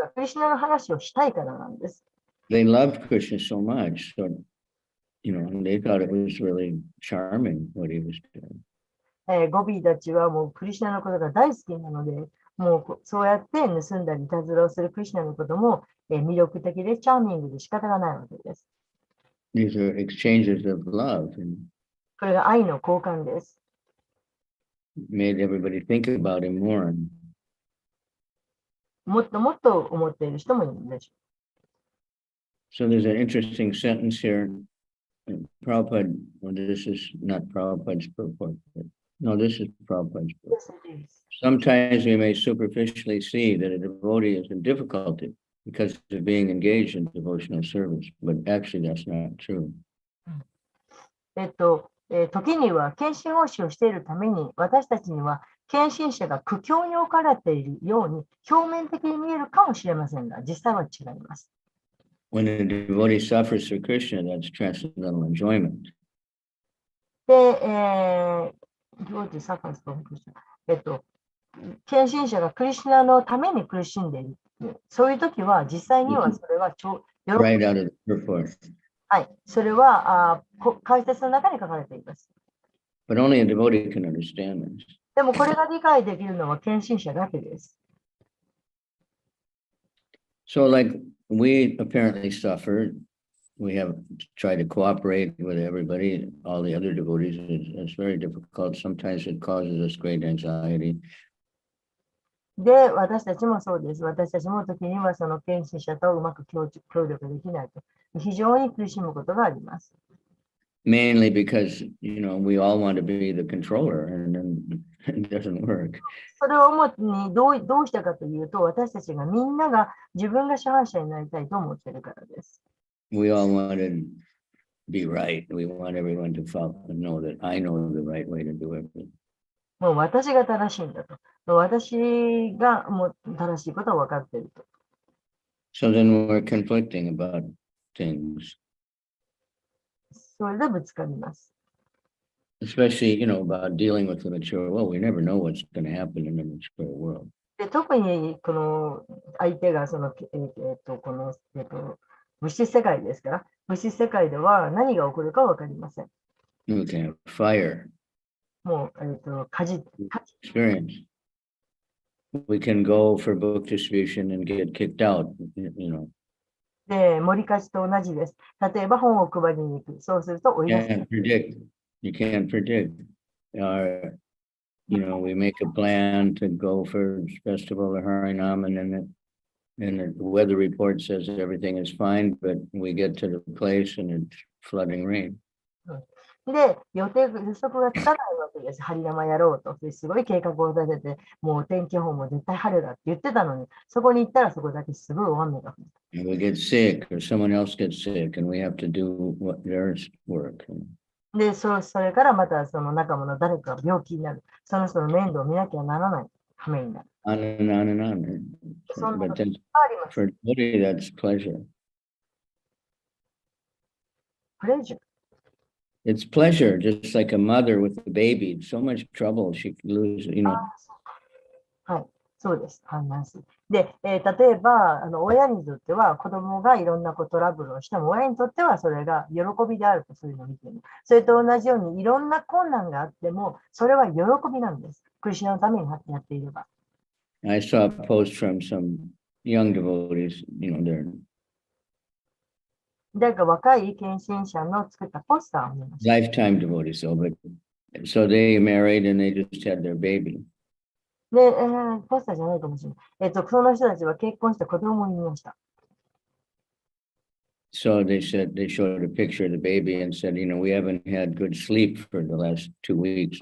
ーがクリシュナの話をしたいからなんです。They loved Krishna so much, so they thought it was really charming what he was doing. ゴピーたちはもうクリシュナのことが大好きなので、もうそうやって盗んだりいたずらをするクリシュナのことも魅力的でチャーミングで仕方がないわけです。These are exchanges of love. これが愛の交換です。Made everybody think about him more. もっともっと思っている人もいるんでしょう。So there's an interesting sentence here. Prabhupada, well, this is not Prabhupada's purport. No, this is Prabhupada's purport. Yes, it is. Sometimes we may superficially see that a devotee is in difficulty because of being engaged in devotional service, but actually that's not true. 時には献身奉仕をしているために私たちには献身者が苦境に置かれているように表面的に見えるかもしれませんが、実際は違います。When a devotee suffers for Krishna, that's transcendental enjoyment. で、devotee suffers for Krishna。献身者がクリシュナのために苦しんでいる。そういう時は実際にはそれはRight out of the purport. はい、それは解説の中に書かれています。But only a devotee can understand this. でもこれが理解できるのは献身者だけです。So like we apparently suffer, we have tried to cooperate with everybody, all the other devotees. It's very difficult. Sometimes it causes us great anxiety. で、私たちもそうです。私たちも時にはその献身者とうまく協力できないと。非常に苦しむことがあります。Mainly because, we all want to be the controller and then it doesn't work. それを主にどうしたかというと、私たちがみんなが自分が支配者になりたいと思っているからです。We all want to be right. We want everyone to know that I know the right way to do everything. もう私が正しいんだと。私がもう正しいことは分かっていると。So then we're conflicting about things. それでぶつかります。Especially, about dealing with the mature world. We never know what's going to happen in the mature world. で特にこの相手がその、この、物質世界ですから、物質世界では何が起こるか分かりません。We can have fire. もう、experience. We can go for book distribution and get kicked out, で、森勝ちと同じです。例えば本を配りに行く。そうすると追い出す。You can't predict. We make a plan to go for festival or Harinam and then And the weather report says everything is fine, but we get to the place and it's flooding rain. で、予測がつかないわけです。針山やろうと。すごい計画を立てて、もう天気予報も絶対晴れだって言ってたのに、そこに行ったらそこだけすごい大雨が降る。And we get sick or someone else gets sick and we have to do what their work. で、それからまたその仲間の誰かが病気になる。その人の面倒を見なきゃならない羽目になる。On and on and on. そんな But こといっ then ぱいあります。 for devotee, that's pleasure. プレジャー。 It's pleasure, just like a mother with a baby. So much trouble she could lose, you know. はい、そうです。反乱する。で、例えば親にとっては子供がいろんなトラブルをしても、親にとってはそれが喜びであると、そういうのを見ている。それと同じようにいろんな困難があっても、それは喜びなんです。クリシュナのためにやっていれば。I saw a post from some young devotees, you know, they're 誰か若い献身者の作ったポスターを見ました。 lifetime devotees, so but so they married and they just had their baby. で、ポスターじゃないかもしれない。その人たちは結婚して子供を産みました。So they said they showed a picture of the baby and said, you know, we haven't had good sleep for the last 2 weeks.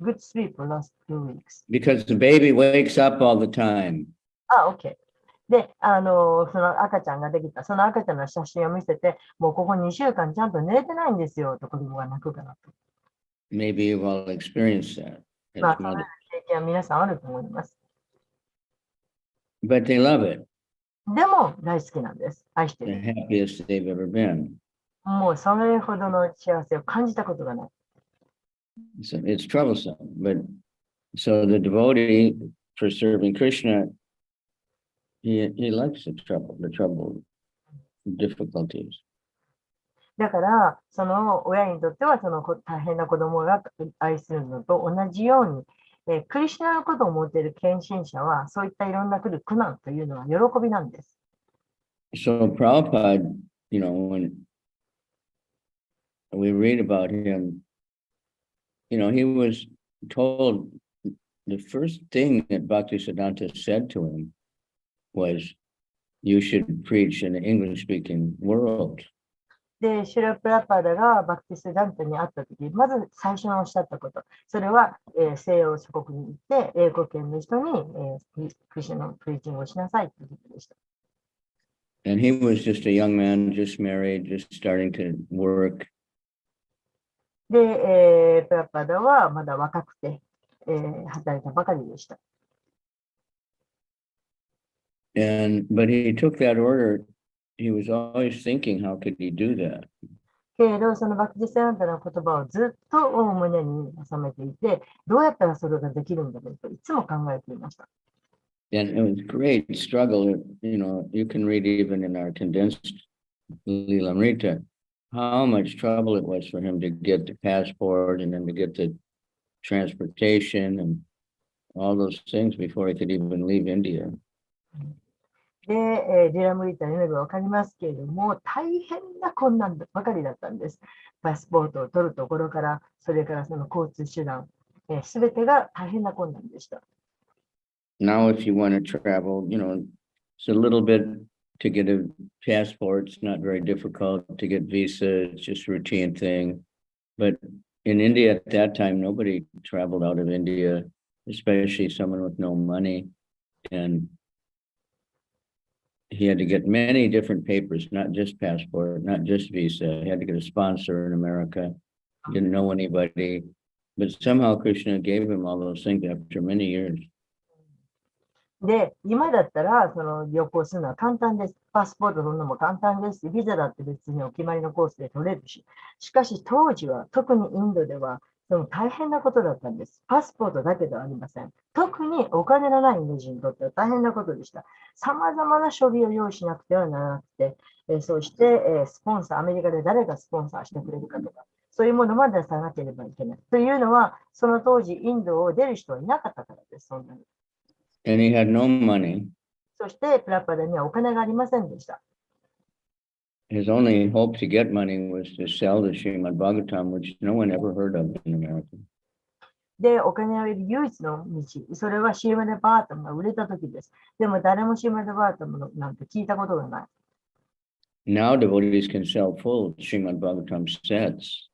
Good sleep for last 2 weeks. Because the baby wakes up all the time. あ、OK。で、その赤ちゃんができた、その赤ちゃんの写真を見せて、もうここ2週間ちゃんと寝れてないんですよと子供が泣くからと。Maybe you've all experienced that ま as あ、そういう mother. 経験は皆さんあると思います。 But they love it. でも大好きなんです。愛して The る。 happiest they've ever been. もうそれほどの幸せを感じたことがない。So it's troublesome. But so the devotee for serving Krishna, he likes the trouble, difficulties. だから、その親にとってはその大変な子供が愛するのと同じように、クリシュナのことを思っている献身者は、そういったいろんな来る苦難というのは喜びなんです。So Prabhupada, you know, when we read about him, you know, he was told the first thing that Bhaktisiddhanta said to him was, you should preach in the English-speaking world. で、シュラ・プラパーダがバクティス・ダンタに会ったとき、まず最初におっしゃったこと、それは、西洋諸国に行って、英語圏の人に、クリシュナのプリーチングをしなさいということでした。And he was just a young man, just married, just starting to work. で、プラパーダはまだ若くて、働いたばかりでした。But he took that order. He was always thinking, how could he do that? けれど、そのバクティス・ダンタの言葉をずっと胸に収めていて、どうやったらそれができるんだろうといつも考えていました。And it was a great struggle. You know, you can read even in our condensed Lilamrita, how much trouble it was for him to get the passport and then to get the transportation and all those things before he could even leave India. で、リラムリータに読めば分かりますけれども、大変な困難ばかりだったんです。パスポートを取るところから、それからその交通手段、すべてが大変な困難でした。Now, if you want to travel, you know, it's a little bit to get a passport. It's not very difficult to get visa. It's just a routine thing. But in India at that time, nobody traveled out of India, especially someone with no money. And he had to get many different papers, not just passport, not just visa. He had to get a sponsor in America. Didn't know anybody. But somehow Krishna gave him all those things after many years. で、今だったらその旅行するのは簡単です。パスポート取るのも簡単ですし、ビザだって別にお決まりのコースで取れるし。しかし当時は、特にインドでは、その大変なことだったんです。パスポートだけではありません。特にお金のないインド人にとっては大変なことでした。様々な書類を用意しなくてはならなくて、そして、スポンサー、アメリカで誰がスポンサーしてくれるかとか、そういうものまでさなければいけない。というのは、その当時インドを出る人はいなかったからです。そんなに。And he had no money. そして、プラパダにはお金がありませんでした。His only hope to get money was to sell the Srimad Bhagavatam, which no one ever heard of in America. で、お金を得る唯一の道、それはシーマデバータムが売れた時です。でも誰もシーマデバータムなんて聞いたことがない。Now devotees can sell full Srimad Bhagavatam sets.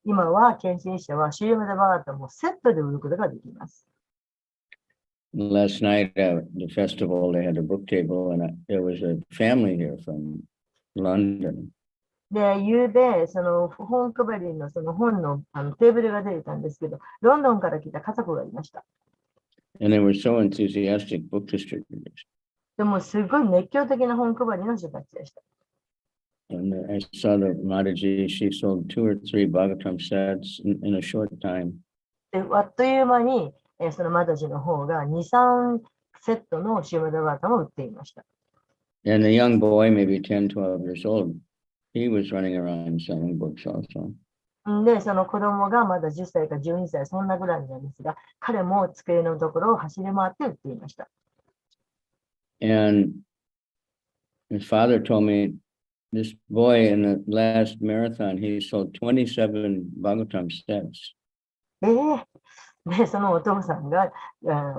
今は献身者はシーマデバータムをセットで売ることができます。Last night at the festival, they had a book table, and there was a family here from London. で、夕べ、その本配りのその本のテーブルが出てたんですけど、ロンドンから来た家族がいました。And they were so enthusiastic book distributors. でも、すごい熱狂的な本配りの人たちでした。And I saw the Mataji, she sold 2 or 3 Bhagavatam sets in a short time. で、あっという間に、そのマダジの方が2、3セットのシーマダバータも売っていました。And a young boy, maybe 10, 12 years old, he was running around selling books also. で、その子供がまだ10歳か12歳、そんなぐらいなんですが、彼も机のところを走り回って売っていました。And his father told me, this boy in the last marathon, he sold 27 Bhagavatam sets. で、そのお父さんが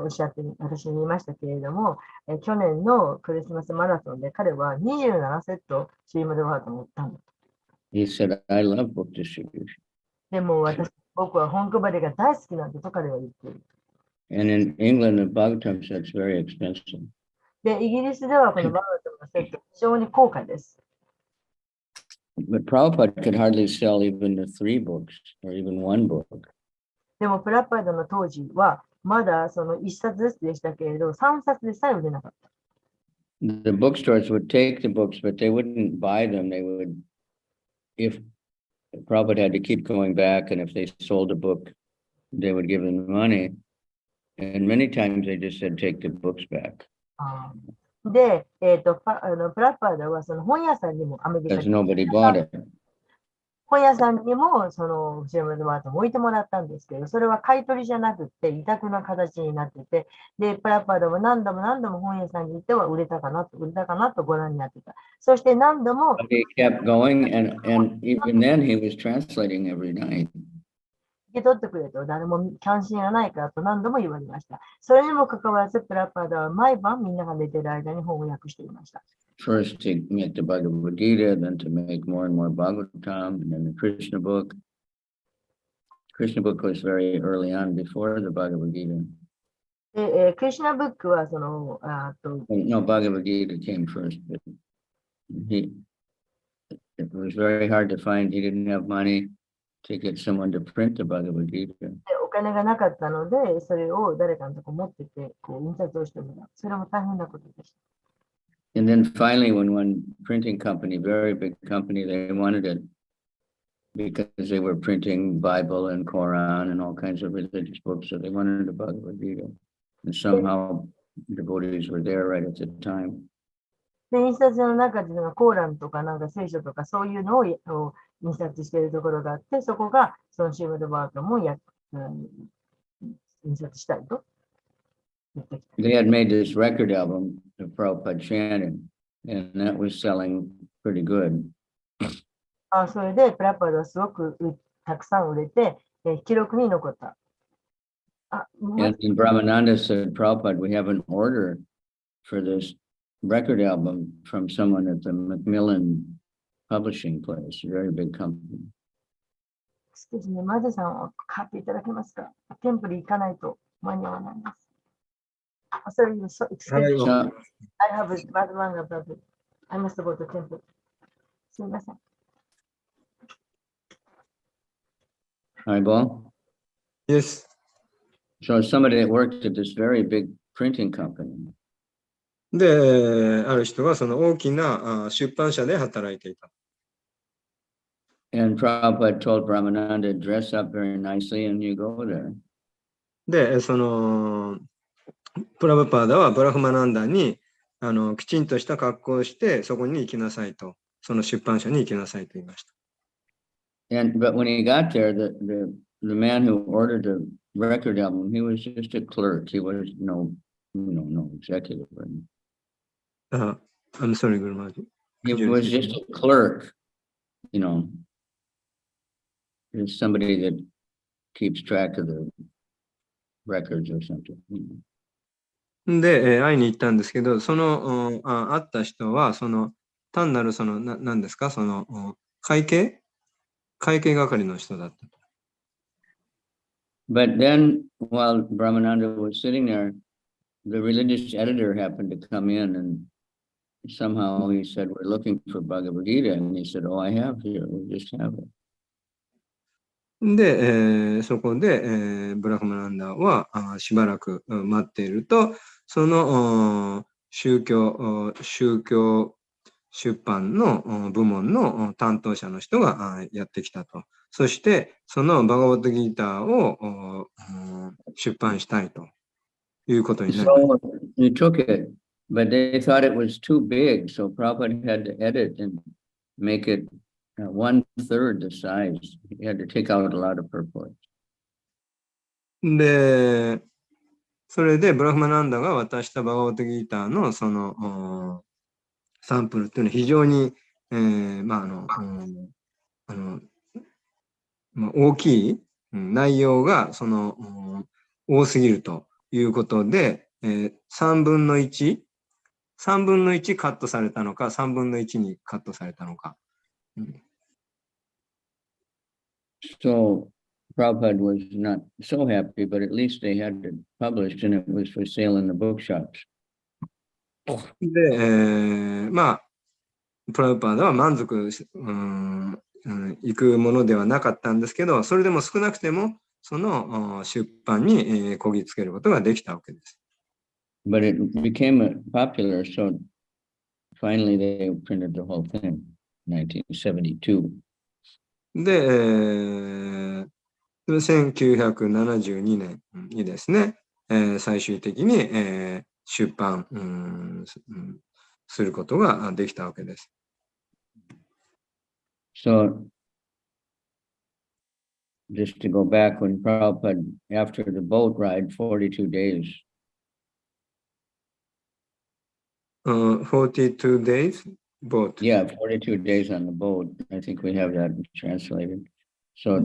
おっしゃって、私に言いましたけれども、去年のクリスマスマラソンで彼は27セットシーマデバータムを売ったんだ。He said, I love book distribution. でも僕は本配りが大好きなんだと彼は言っている。And in England, the Bhagavatam set's very expensive. で、イギリスではこのバータムのセット非常に高価です。But Prabhupada could hardly sell even the 3 books or even 1 book. でもプラパーダの当時はまだその1冊ずつでしたけれど、3冊でさえ売れなかった。The bookstores would take the books, but they wouldn't buy them. They would, if Prabhupada had to keep going back, and if they sold a book, they would give them money. And many times they just said, take the books back. で、プラパーダはその本屋さんにもアメリカ Because nobody bought it. 本屋さんにもそのシーマデバータムを置いてもらったんですけど、それは買い取りじゃなくて委託な形になってて、で、プラパーダは何度も本屋さんに行っては売れたかなとご覧になってた。そして何度も But he kept going, and even then he was translating every night. 受け取ってくれと誰も関心がないからと何度も言われました。それにもかかわらず、プラパーダは毎晩みんなが寝ている間に翻訳していました。First to make the Bhagavad Gita, then to make more and more Bhagavatam, and then the Krishna book. Krishna book was very early on before the Bhagavad Gita. で、クリシュナブックはその、No, Bhagavad Gita came first, but it was very hard to find. He didn't have money to get someone to print the Bhagavad Gita. お金がなかったので、それを誰かのとこ持ってて、こう印刷をしてもらう。それも大変なことでした。And then finally, when one printing company, very big company, they wanted it because they were printing Bible and Quran and all kinds of religious books. So they wanted the Bhagavad Gita. And somehow devotees were there right at the time. で、印刷の中でのコーランとかなんか聖書とかそういうのを印刷しているところがあって、そこがそのシーマデバータムを印刷したいと言ってきた。They had made this record album of Prabhupada chanting, and that was selling pretty good. それでプラパードはすごくたくさん売れて、記録に残った。And Brahmananda said, Prabhupada, we have an order for this record album from someone at the Macmillan publishing place, a very big company. マジさんを買っていただけますか？テンプル行かないと間に合わないです。Sorry, you're so expensive. I have a bad manga, but I must go to temple. すみません。Eyeball? Yes. So somebody that worked at this very big printing company. で、ある人がその大きな出版社で働いていた。And Prabhupada told Brahmananda, dress up very nicely and you go there. で、そのプラブパーダはブラフマナンダにきちんとした格好をしてそこに行きなさいと、その出版社に行きなさいと言いました。But when he got there, the man who ordered the record album, he was just a clerk. He was no executive. I'm sorry, Guru Maharaj. He was just a clerk, just somebody that keeps track of the records or something. で、会いに行ったんですけど、その、会った人は、その、単なるその、何ですか、その、会計係の人だった。But then, while Brahmananda was sitting there, the religious editor happened to come in, and somehow he said, "We're looking for Bhagavad Gita," and he said, "Oh, I have here. We just have it." で、そこで、ブラフマナンダはしばらく待っていると、その宗教出版の部門の担当者の人がやってきたと。そして、そのバガバットギーターを出版したいということになりました。So he took it, but they thought it was too big, so Prabhupada had to edit and make it 1/3 the size. He had to take out a lot of purport. で、それでブラフマナンダが渡したバガバットギーターのそのサンプルっていうのは非常に、大きい内容がその多すぎるということで、3分の1カットされたのか、3分の1にカットされたのか。So Prabhupada was not so happy, but at least they had it published and it was for sale in the bookshops. で、プラブパーダは満足いくものではなかったんですけど、それでも少なくてもその出版にこぎつけることができたわけです。But it became popular, so finally they printed the whole thing in 1972. で、1972年にですね、最終的に、出版することができたわけです。So just to go back, when Prabhupada, after the boat ride, 42 days. 42 days boat. Yeah, 42 days on the boat. I think we have that translated. So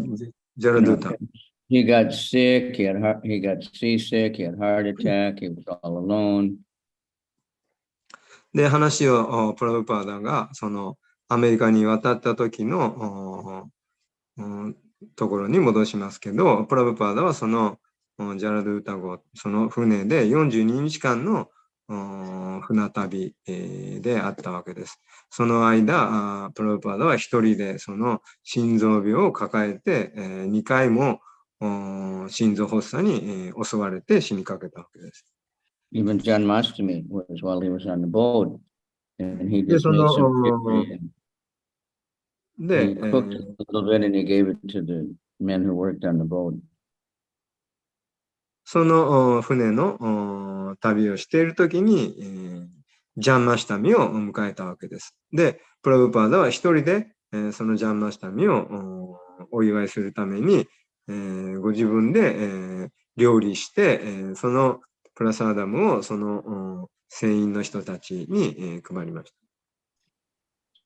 he got sick, he got seasick, he had heart attack, he was all alone. で、話をプラブパーダがそのアメリカに渡った時のところに戻しますけど、プラブパーダはそのジャラドゥータ号、その船で42日間の船旅であったわけです。その間、プラブパーダは一人でその心臓病を抱えて2回も心臓発作に襲われて死にかけたわけです。Even John Mastami was while he was on the boat, and he just made some chicory and he cooked it a little bit and he gave it to the men who worked on the boat. その船の旅をしているときに、ジャンマシタミを迎えたわけです。で、プラブパーダは一人で、そのジャンマシタミをお祝いするために、ご自分で、料理して、そのプラサーダムをその船員の人たちに、配りました。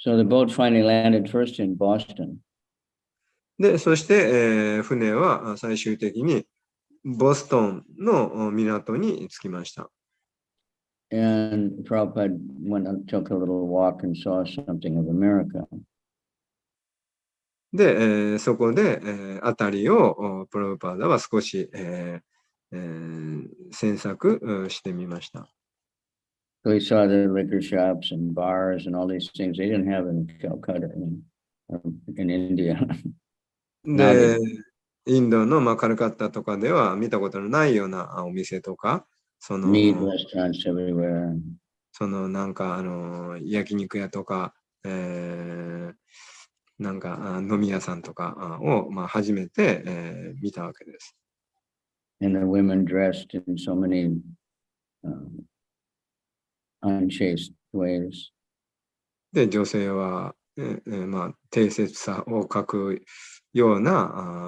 So the boat finally landed first in Boston. で、そして、船は最終的にボストンの港に着きました。And Prabhupada went and took a little walk and saw something of America. で、そこで、辺りをプラブパーダは少し、詮索してみました。So he saw the liquor shops and bars and all these things they didn't have in Calcutta in India. で、インドのカルカッタとかでは見たことのないようなお店とか、その Meat restaurants everywhere. そのなんか焼肉屋とか、なんか飲み屋さんとかを、初めて、見たわけです。And the women dressed in so many unchaste ways. で、女性は、低節さを欠くような、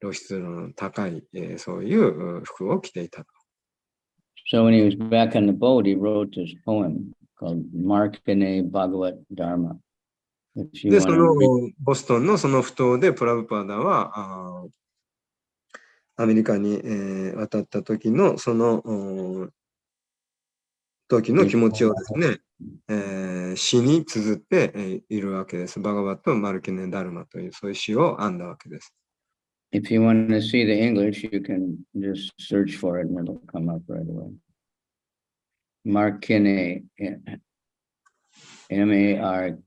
露出の高い、そういう服を着ていた。So when he was back on the boat, he wrote this poem called Markane Bhagavat Dharma. で、そのボストンのその埠頭でプラブパーダはアメリカに、渡った時のその時の気持ちをですね、詩に綴って、いるわけです。バガバット・マルキネ・ダルマというそういう詩を編んだわけです。If you want to see the English, you can just search for it and it'll come up right away. Markine, M-A-R-K-I-N-E.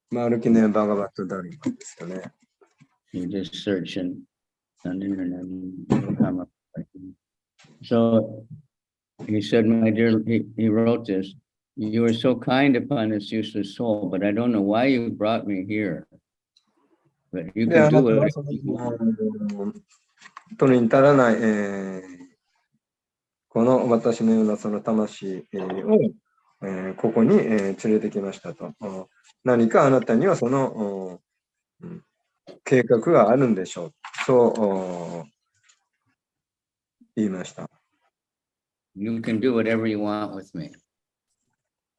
マルキネ・バガバット・ダルマですよね。You just search on the internet and it'll come up. So he said, my dear, he wrote this, you are so kind upon this useless soul, but I don't know why you brought me here. But you で、あ can な do たは it. その取りに足らない、この私のようなその魂を、ここに、連れてきましたと。何かあなたにはその計画があるんでしょう。そう言いました。You can do whatever you want with me.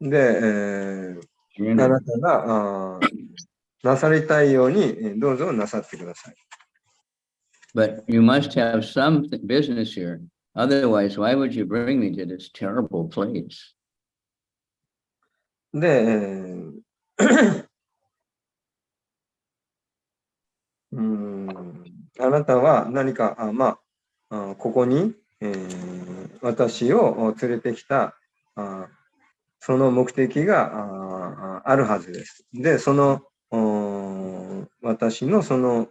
で、あなたがなさりたいようにどうぞなさってください。But you must have some business here. Otherwise, why would you bring me to this terrible place? で、あなたは何か、ここに、私を連れてきたその目的があるはずです。で、その私のその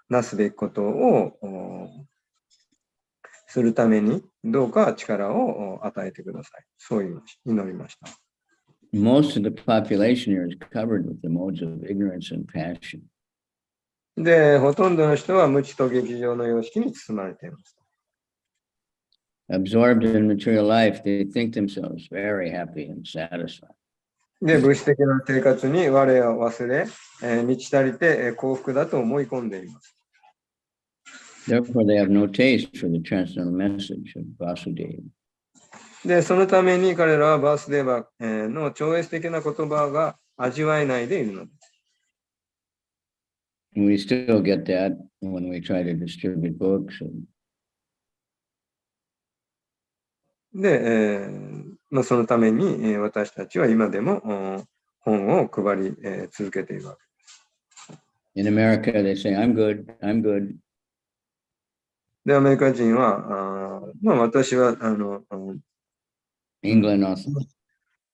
なすべきことをするためにどうか力を与えてください。そういう祈りました。Most of the population here is covered with the modes of ignorance and passion. で、ほとんどの人は無知と劇場の様式に包まれています。Absorbed in material life, they think themselves very happy and satisfied. で、物質的な生活に我を忘れ、満ち足りて幸福だと思い込んでいます。Therefore, they have no taste for the transcendental message of Vasudeva. で、そのために彼らはバースデーバの超越的な言葉が味わえないでいるのです。We still get that when we try to distribute books. で、そのために、私たちは今でも本を配り、続けているわけです。In America, they say, I'm good, I'm good. で、アメリカ人は、私はEngland also.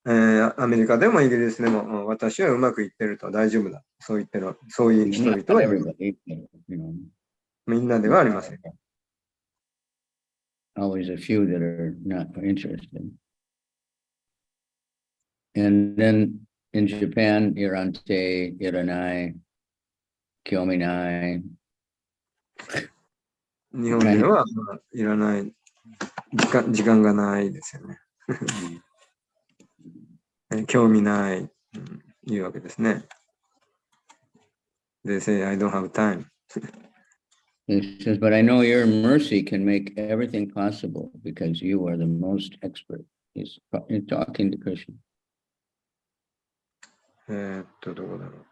アメリカでもイギリスでも私はうまくいってると大丈夫だ。そう言ってる、そういう人々は Everybody, you know. みんなではありません。Always a few that are not interested. And then in Japan, irante, iranai, kyominai. 日本では、いらない時間がないですよね。興味ない、いうわけですね。They say, I don't have time. He says, but I know your mercy can make everything possible because you are the most expert. He's talking to Krishna. どこだろ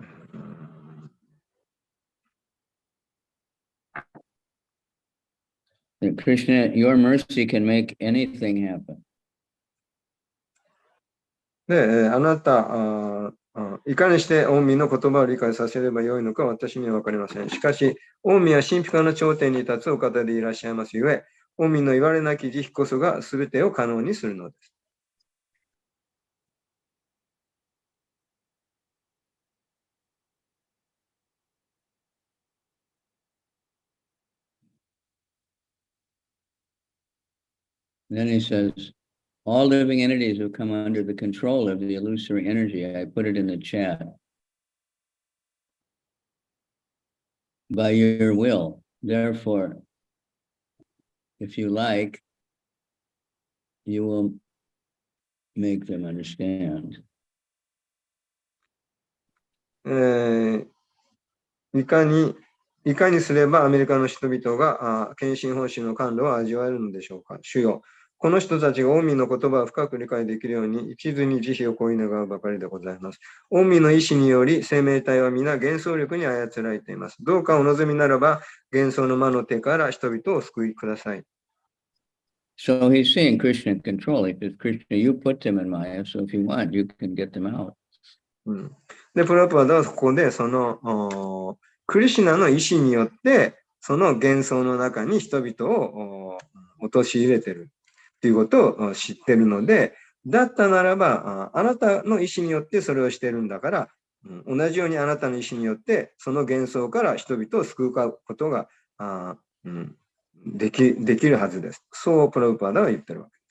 う。Krishna, your mercy can make anything happen. で、あなたいかにして御身の言葉を理解させればよいのか私には分かりません。しかし、御身は神秘化の頂点に立つお方でいらっしゃいますゆえ、御身の言われなき慈悲こそが全てを可能にするのです。Then he says, all living entities have come under the control of the illusory energy. I put it in the chat. By your will. Therefore, if you like, you will make them understand. いかにすればアメリカの人々が献身方針の感度を味わえるのでしょうか。主よ、この人たちがオーミーの言葉を深く理解できるように、一途に慈悲を請い願うばかりでございます。オーミーの意志により、生命体は皆幻想力に操られています。どうかお望みならば、幻想の魔の手から人々を救いください。So he's seeing Krishna control. He says, Krishna, you put them in Maya, so if you want, you can get them out. で、プラパーダはここで、その、クリシュナの意志によって、その幻想の中に人々を陥れてるということを知ってるので、だったならば、あなたの意志によってそれをしてるんだから、同じようにあなたの意志によって、その幻想から人々を救うことができるはずです。そうプラブパーダは言ってるわけです。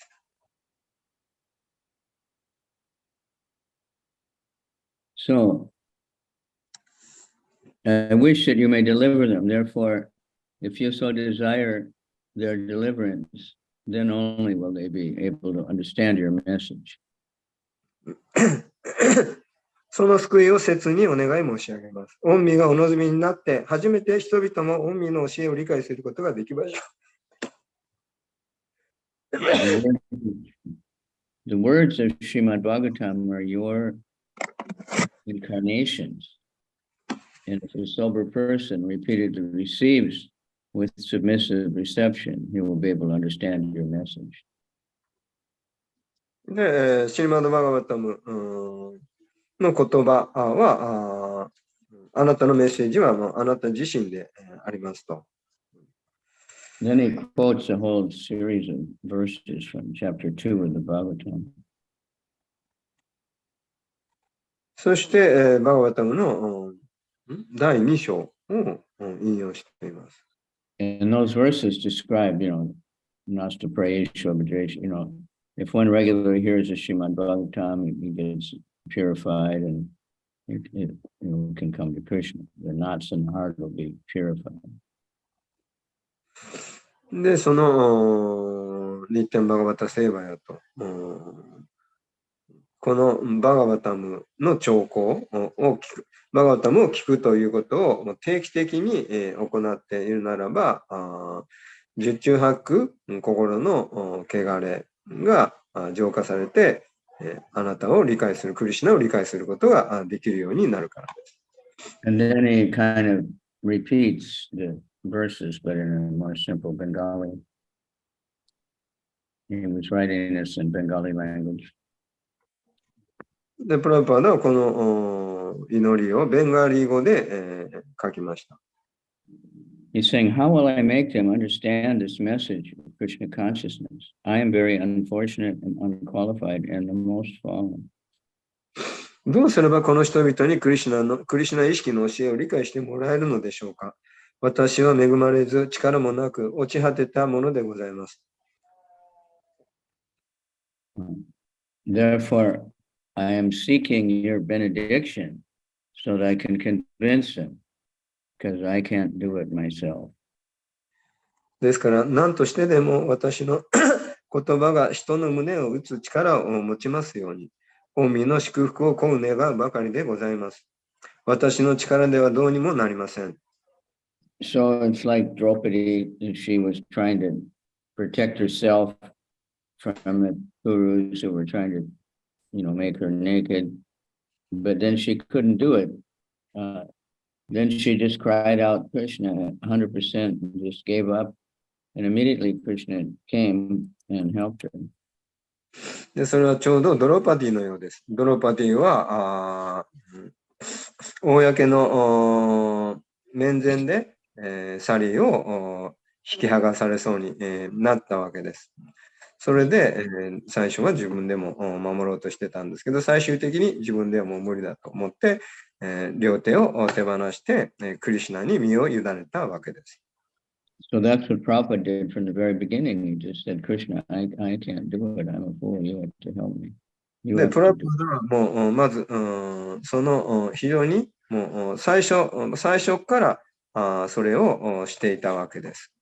So, I wish that you may deliver them. Therefore, if you so desire their deliverance, then only will they be able to understand your message. その救いを切にお願い申し上げます。御身がお望みになって、初めて人々も御身の教えを理解することができましょう。The words of Srimad Bhagavatam are your incarnations. And if a sober person repeatedly receives with submissive reception, he will be able to understand your message. で、シリマド・バガバタムの言葉は、あなたのメッセージはもうあなた自身でありますと。Then he quotes a whole series of verses from chapter 2 of the Bhagavatam. そして、バガバタムの第2章を引用しています。And those verses describe, Nasta Prayesha, if one regularly hears a Srimad Bhagavatam, he gets purified and it can come to Krishna. The knots in the heart will be purified. で、その日天バガバタセーバヤと、このバガバタムの兆候を聞く、バガバタムを聞くということを定期的に行っているならば、十中八九、心の汚れが浄化されて、あなたを理解する、クリシュナを理解することができるようになるからです。And then he kind of repeats the verses, but in a more simple Bengali. He was writing this in Bengali language. で、プラパーダはこの祈りをベンガリー語で書きました。He's saying, how will I make them understand this message of Krishna consciousness? I am very unfortunate and unqualified and the most fallen. どうすればこの人々にクリシュナ意識の教えを理解してもらえるのでしょうか。私は恵まれず力もなく落ち果てたものでございます。Therefore, I am seeking your benediction so that I can convince them, because I can't do it myself. ですから、何としてでも私の言葉が人の胸を打つ力を持ちますように、御身の祝福を請う願うばかりでございます。私の力ではどうにもなりません。So it's like Draupadi, she was trying to protect herself from the gurus who were trying to, make her naked, but then she couldn't do it. Then she just cried out Krishna 100% and just gave up. And immediately Krishna came and helped her. で、それはちょうどドロパティのようです。ドロパティは、公の面前で、サリーを引き剥がされそうに、なったわけです。それで、最初は自分でも守ろうとしてたんですけど、最終的に自分ではもう無理だと思って、両手を手放して、クリシュナに身を委ねたわけです。So that's what Prabhupada did from the very beginning. He just said, Krishna, I can't do it. I'm a fool. You have to help me. で、プラパダはもう、まず、その非常にもう最初からそれをしていたわけです。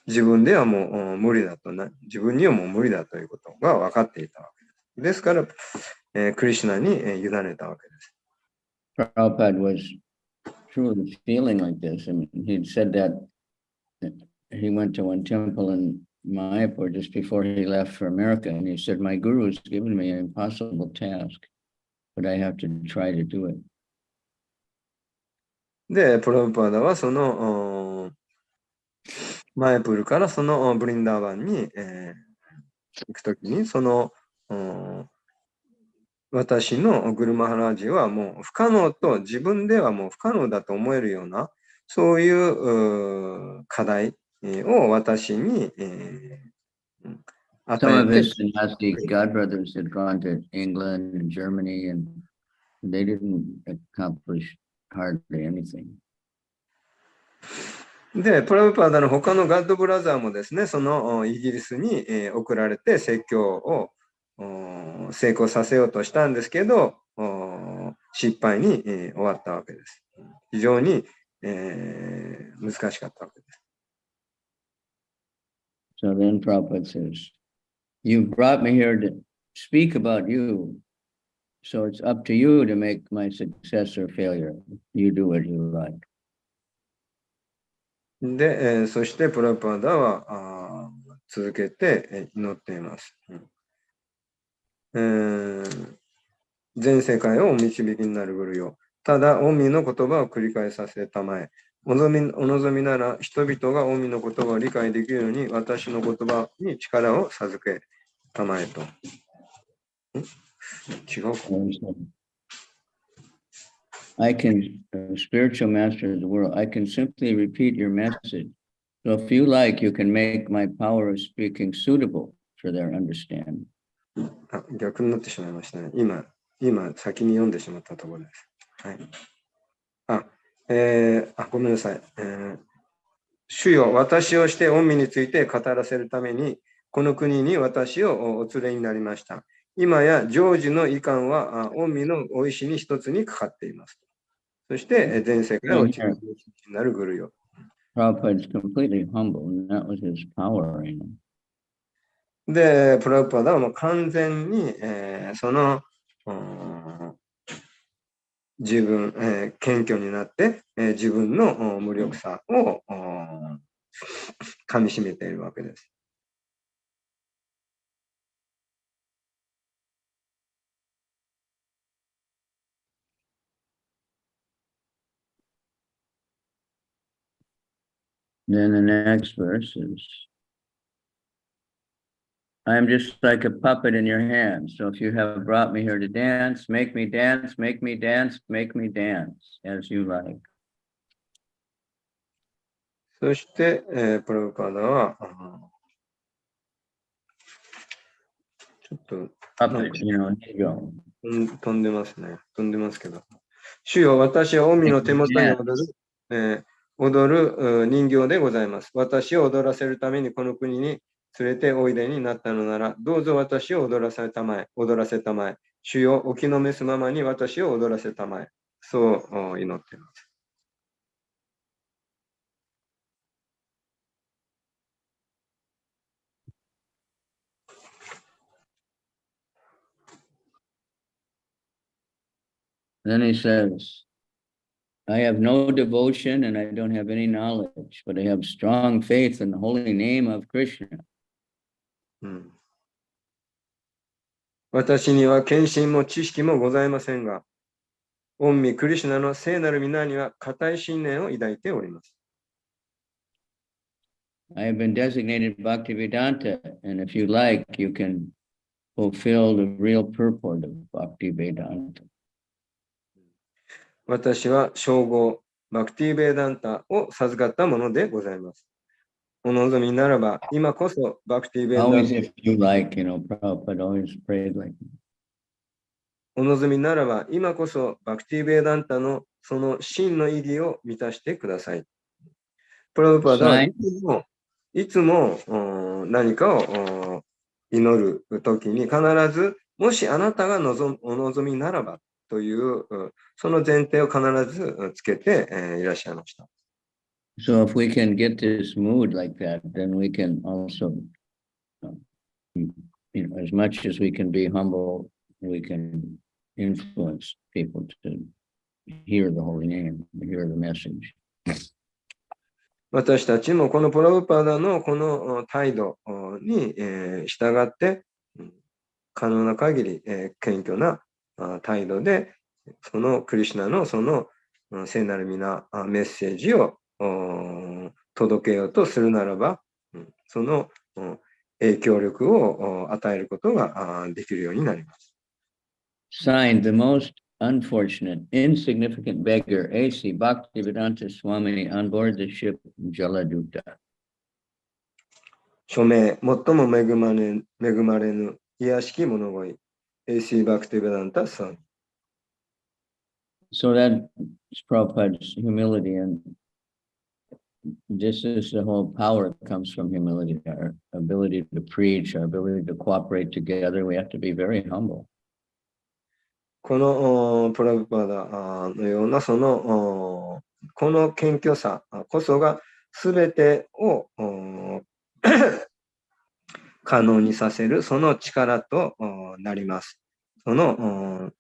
自分ではもう無理だと自分にはもう無理だということが分かっていたわけです。ですから、クリシュナに委ねたわけです。Prabhupada was truly feeling like this. I mean, he'd said that he went to one temple in Mayapur just before he left for America, and he said, "My guru has given me an impossible task, but I have to try to do it." で、プラブパーダはそのマヤプールからそのブリンダーバンに、行くときに、その私のグルマハラージはもう不可能と自分ではもう不可能だと思えるようなそういう課題を私に与 Some え of て his sannyasi godbrothers had gone to England and Germany, and they didn't accomplish hardly anything. で、プラブパーダの他のガッドブラザーもですね、そのイギリスに送られて説教を成功させようとしたんですけど、失敗に終わったわけです。非常に難しかったわけです。So then Prabhupada says, "You brought me here to speak about you, so it's up to you to make my success or failure. You do what you like." で、そしてプラブパーダは続けて祈っています。全世界をお導きになるグルよ。ただ、オミの言葉を繰り返させたまえ。お望みなら人々がオミの言葉を理解できるように私の言葉に力を授けたまえと。違うか。I can, spiritual master of the world, I can simply repeat your message. So if you like, you can make my power of speaking suitable for their understanding. 逆になってしまいましたね。今先に読んでしまったところです。はい。ごめんなさい。主よ、私をして御身について語らせるために、この国に私をお連れになりました。今や成就の遺憾は御身のお意志に一つにかかっています。そして全世界を導きになるグルよ。Prabhupada is completely humble, and that was his power, you know. で、プラブパダはもう完全に、その自分、謙虚になって、自分の無力さをかみしめているわけです。Then the next verse is, I am just like a puppet in your hands. So if you have brought me here to dance, make me dance, make me dance, make me dance as you like. そして、プラブパダは、ちょっと、Puppet, you know, ego. 飛んでますね。飛んでますけど。主よ、私は御身の手元に踊る人形でございます。私を踊らせるためにこの国に連れておいでになったのなら、どうぞ私を踊らせたまえ。主よ、お気の召すままに私を踊らせたまえ。そう祈っています。Then he says, I have no devotion and I don't have any knowledge, but I have strong faith in the holy name of Krishna. 私には献身も知識もございませんが、御身クリシュナの聖なる皆には固い信念を抱いております。I have been designated Bhaktivedanta, and if you like, you can fulfill the real purport of Bhaktivedanta. 私は称号、バクティベーダンタを授かったものでございます。お望みならば、今こそバクティベーダンタ。Always if you like, you know, Prabhupada always prayed like that. お望みならば、今こそバクティベーダンタのその真の意義を満たしてください。プラブパダはいつも何かを祈るときに必ず、もしあなたがお望みならばというその前提を必ずつけていらっしゃいました。So if we can get this mood like that, then we can also, you know, as much as we can be humble, we can influence people to hear the holy name, hear the message. 私たちもこのプラブパダのこの態度に従って、可能な限り謙虚な態度で、そのクリシュナのその聖なる皆メッセージを届けようとするならば、その影響力を与えることができるようになります。Signed, the most unfortunate, insignificant beggar, A.C. KavicandraSwami on board the ship Jaladuta. 署名、最も恵まれぬ、卑しき物乞い、A.C. Bhaktivedanta Swami。So that's Prabhupada's humility, and this is the whole power comes from humility, our ability to preach, our ability to cooperate together. We have to be very humble. このプラブパダのようなそのこの謙虚さこそがすべてを可能にさせるその力となります。その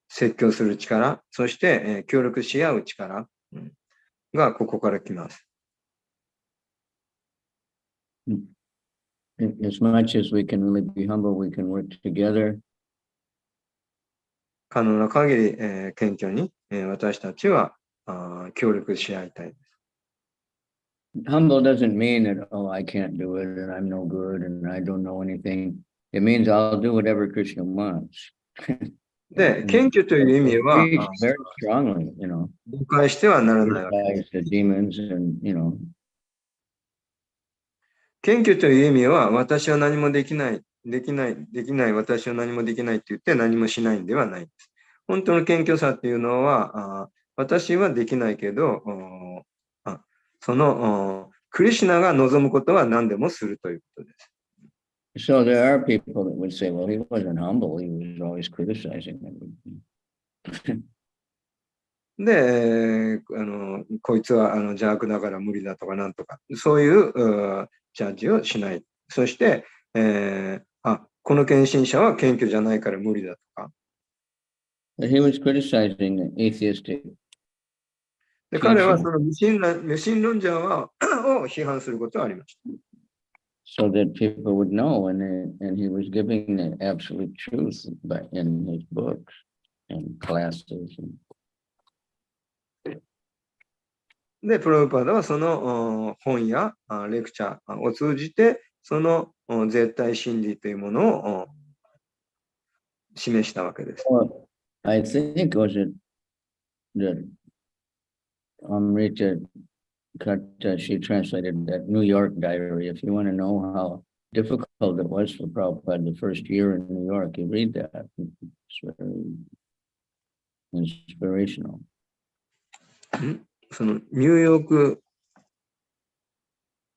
説教する力、そして協力し合う力がここから来ます。As much as we can really be humble, we can work together. 可能な限り謙虚に私たちは協力し合いたいです。Humble doesn't mean that, oh, I can't do it and I'm no good and I don't know anything. It means I'll do whatever Krishna wants. で、謙虚という意味は、very strongly, you know. 誤解してはならないわけです。The demons and, you know. 謙虚という意味は、私は何もできない、私は何もできないって言って何もしないんではないです。本当の謙虚さっていうのは、私はできないけど、そのクリシュナが望むことは何でもするということです。So there are people that would say, well, he wasn't humble, he was always criticizing them. で、こいつは邪悪だから無理だとかなんとか、そういうジャッジをしない。そして、この献身者は謙虚じゃないから無理だとか。He was criticizing atheistic. で彼はその無神論者を批判することはありました。So that people would know, and he was giving the absolute truth in his books and classes. で、プラブパダはその本やレクチャーを通じて、その絶対真理というものを示したわけです。Well, I think was it that Amrita Kata, she translated that New York diary. If you want to know how difficult it was for Prabhupada the first year in New York, you read that. It's very inspirational. そのニューヨーク、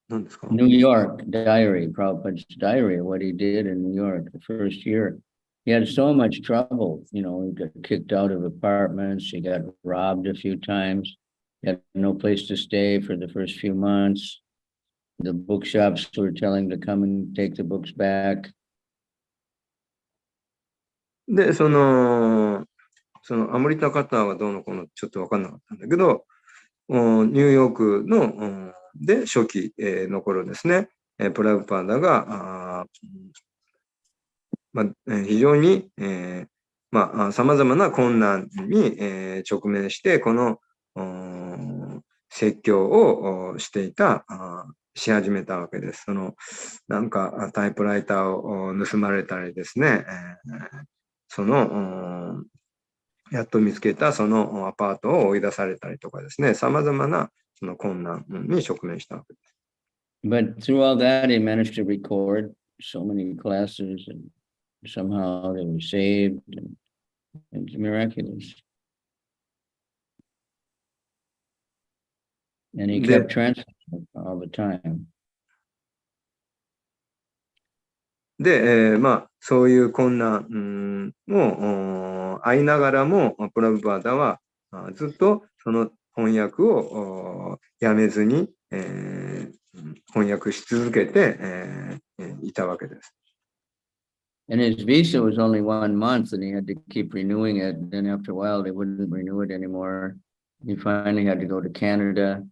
何ですか？ New York diary, Prabhupada's diary, what he did in New York the first year. He had so much trouble, you know, he got kicked out of apartments, he got robbed a few times, he had no place to stay for the first few months. The bookshops were telling him to come and take the books back. で、そのアモリタカターはどうのこうのちょっと分かんなかったんだけど、ニューヨークので初期の頃ですね、プラブパーダが非常にさまざまな困難に直面してこの説教をし始めたわけです。なんかタイプライターを盗まれたりですね、やっと見つけたそのアパートを追い出されたりとかですね、さまざまなその困難に直面したわけです。But through all that, he managed to record so many classes, and somehow they were saved, and it's miraculous. And he kept translating all the time. で、そういう困難もありながらも、プラブパーダはずっとその翻訳をやめずに、翻訳し続けて、いたわけです。And his visa was only 1 month, and he had to keep renewing it. Then after a while, they wouldn't renew it anymore. He finally had to go to Canada.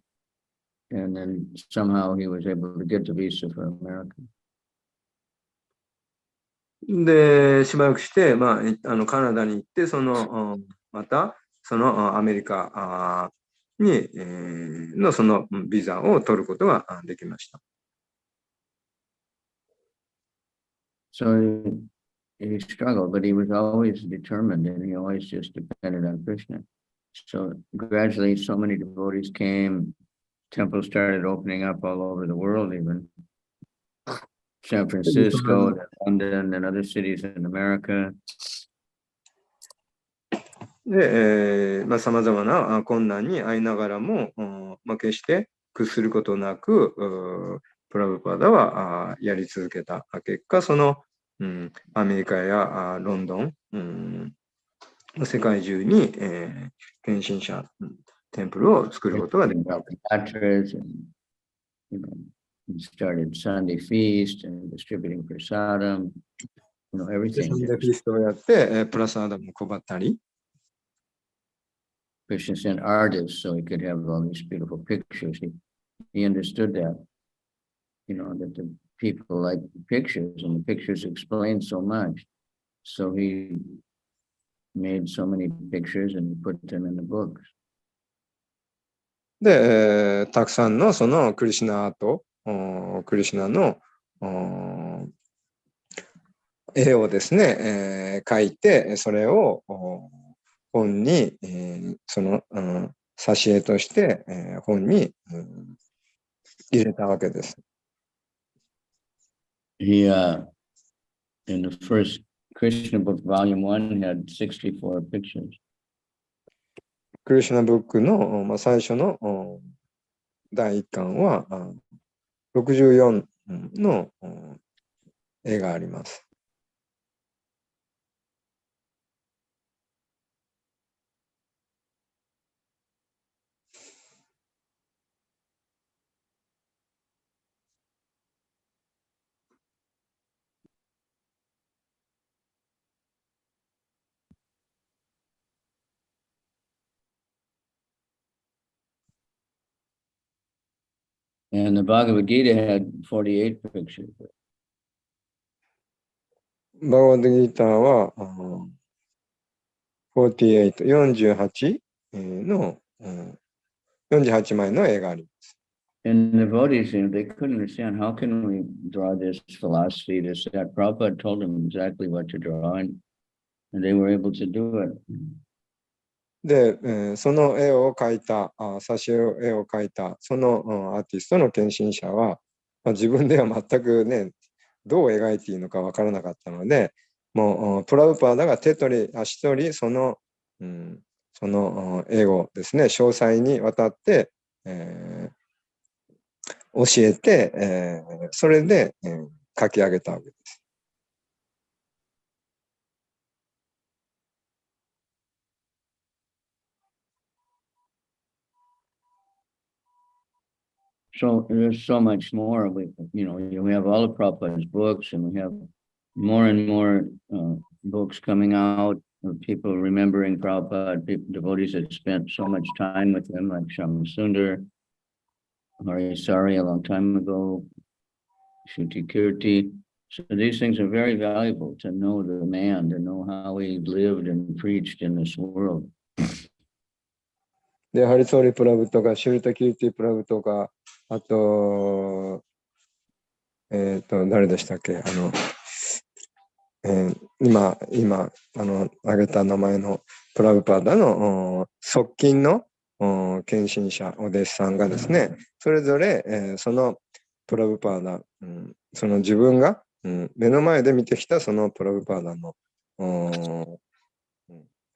and then somehow he was able to get the visa for America. で、しばらくして、まあ、カナダに行って、また、アメリカに、のそのビザを取ることができました。So he struggled, but he was always determined, and he always just depended on Krishna. So gradually, so many devotees came. Temples started opening up all over the world, even San Francisco, London, and other cities in America. で、さまざまな困難に遭いながらも、決して屈することなく、プラブパダはやり続けた結果、アメリカやロンドン、世界中に、献身者、テンプルを作ることができた。He started Sunday feast and distributing prasadam, everything. サンデーフィーストをやって、プラサーダムを配ったり。Krishna sent artists so he could have all these beautiful pictures. He understood that, that the people like pictures, and the pictures explain so much. So he made so many pictures and put them in the books. で、たくさんのそのクリシュナアート、クリシュナの絵をですね、描いて、それを本に、挿絵として、本に、入れたわけです。He, in the first Krishna book, volume 1, had 64 pictures. クリシュナブックの、最初の第1巻は64の絵があります。And the Bhagavad Gita had 48 pictures. バガバッドギーターは48の48枚の絵があります。And the devotees, they couldn't understand, how can we draw this philosophy, this, that. Prabhupada told them exactly what to draw, and they were able to do it. で、その絵を描いた、挿絵を描いた、そのアーティストの献身者は、自分では全くね、どう描いていいのかわからなかったので、もうプラブパーダが手取り足取りその絵をですね、詳細にわたって、教えて、それで、書き上げたわけです。So there's so much more. We have all of Prabhupada's books, and we have more and more books coming out of people remembering Prabhupada, devotees that spent so much time with him, like Shama Sundar, Harisari a long time ago, Shuti Kirti. So these things are very valuable to know the man, to know how he lived and preached in this world. で、ハリソーリプラブとか、シュルタキルティプラブとか、あと、誰でしたっけ、今、挙げた名前のプラブパーダの側近の献身者、お弟子さんがですね、それぞれ、そのプラブパーダ、その自分が、目の前で見てきたそのプラブパーダの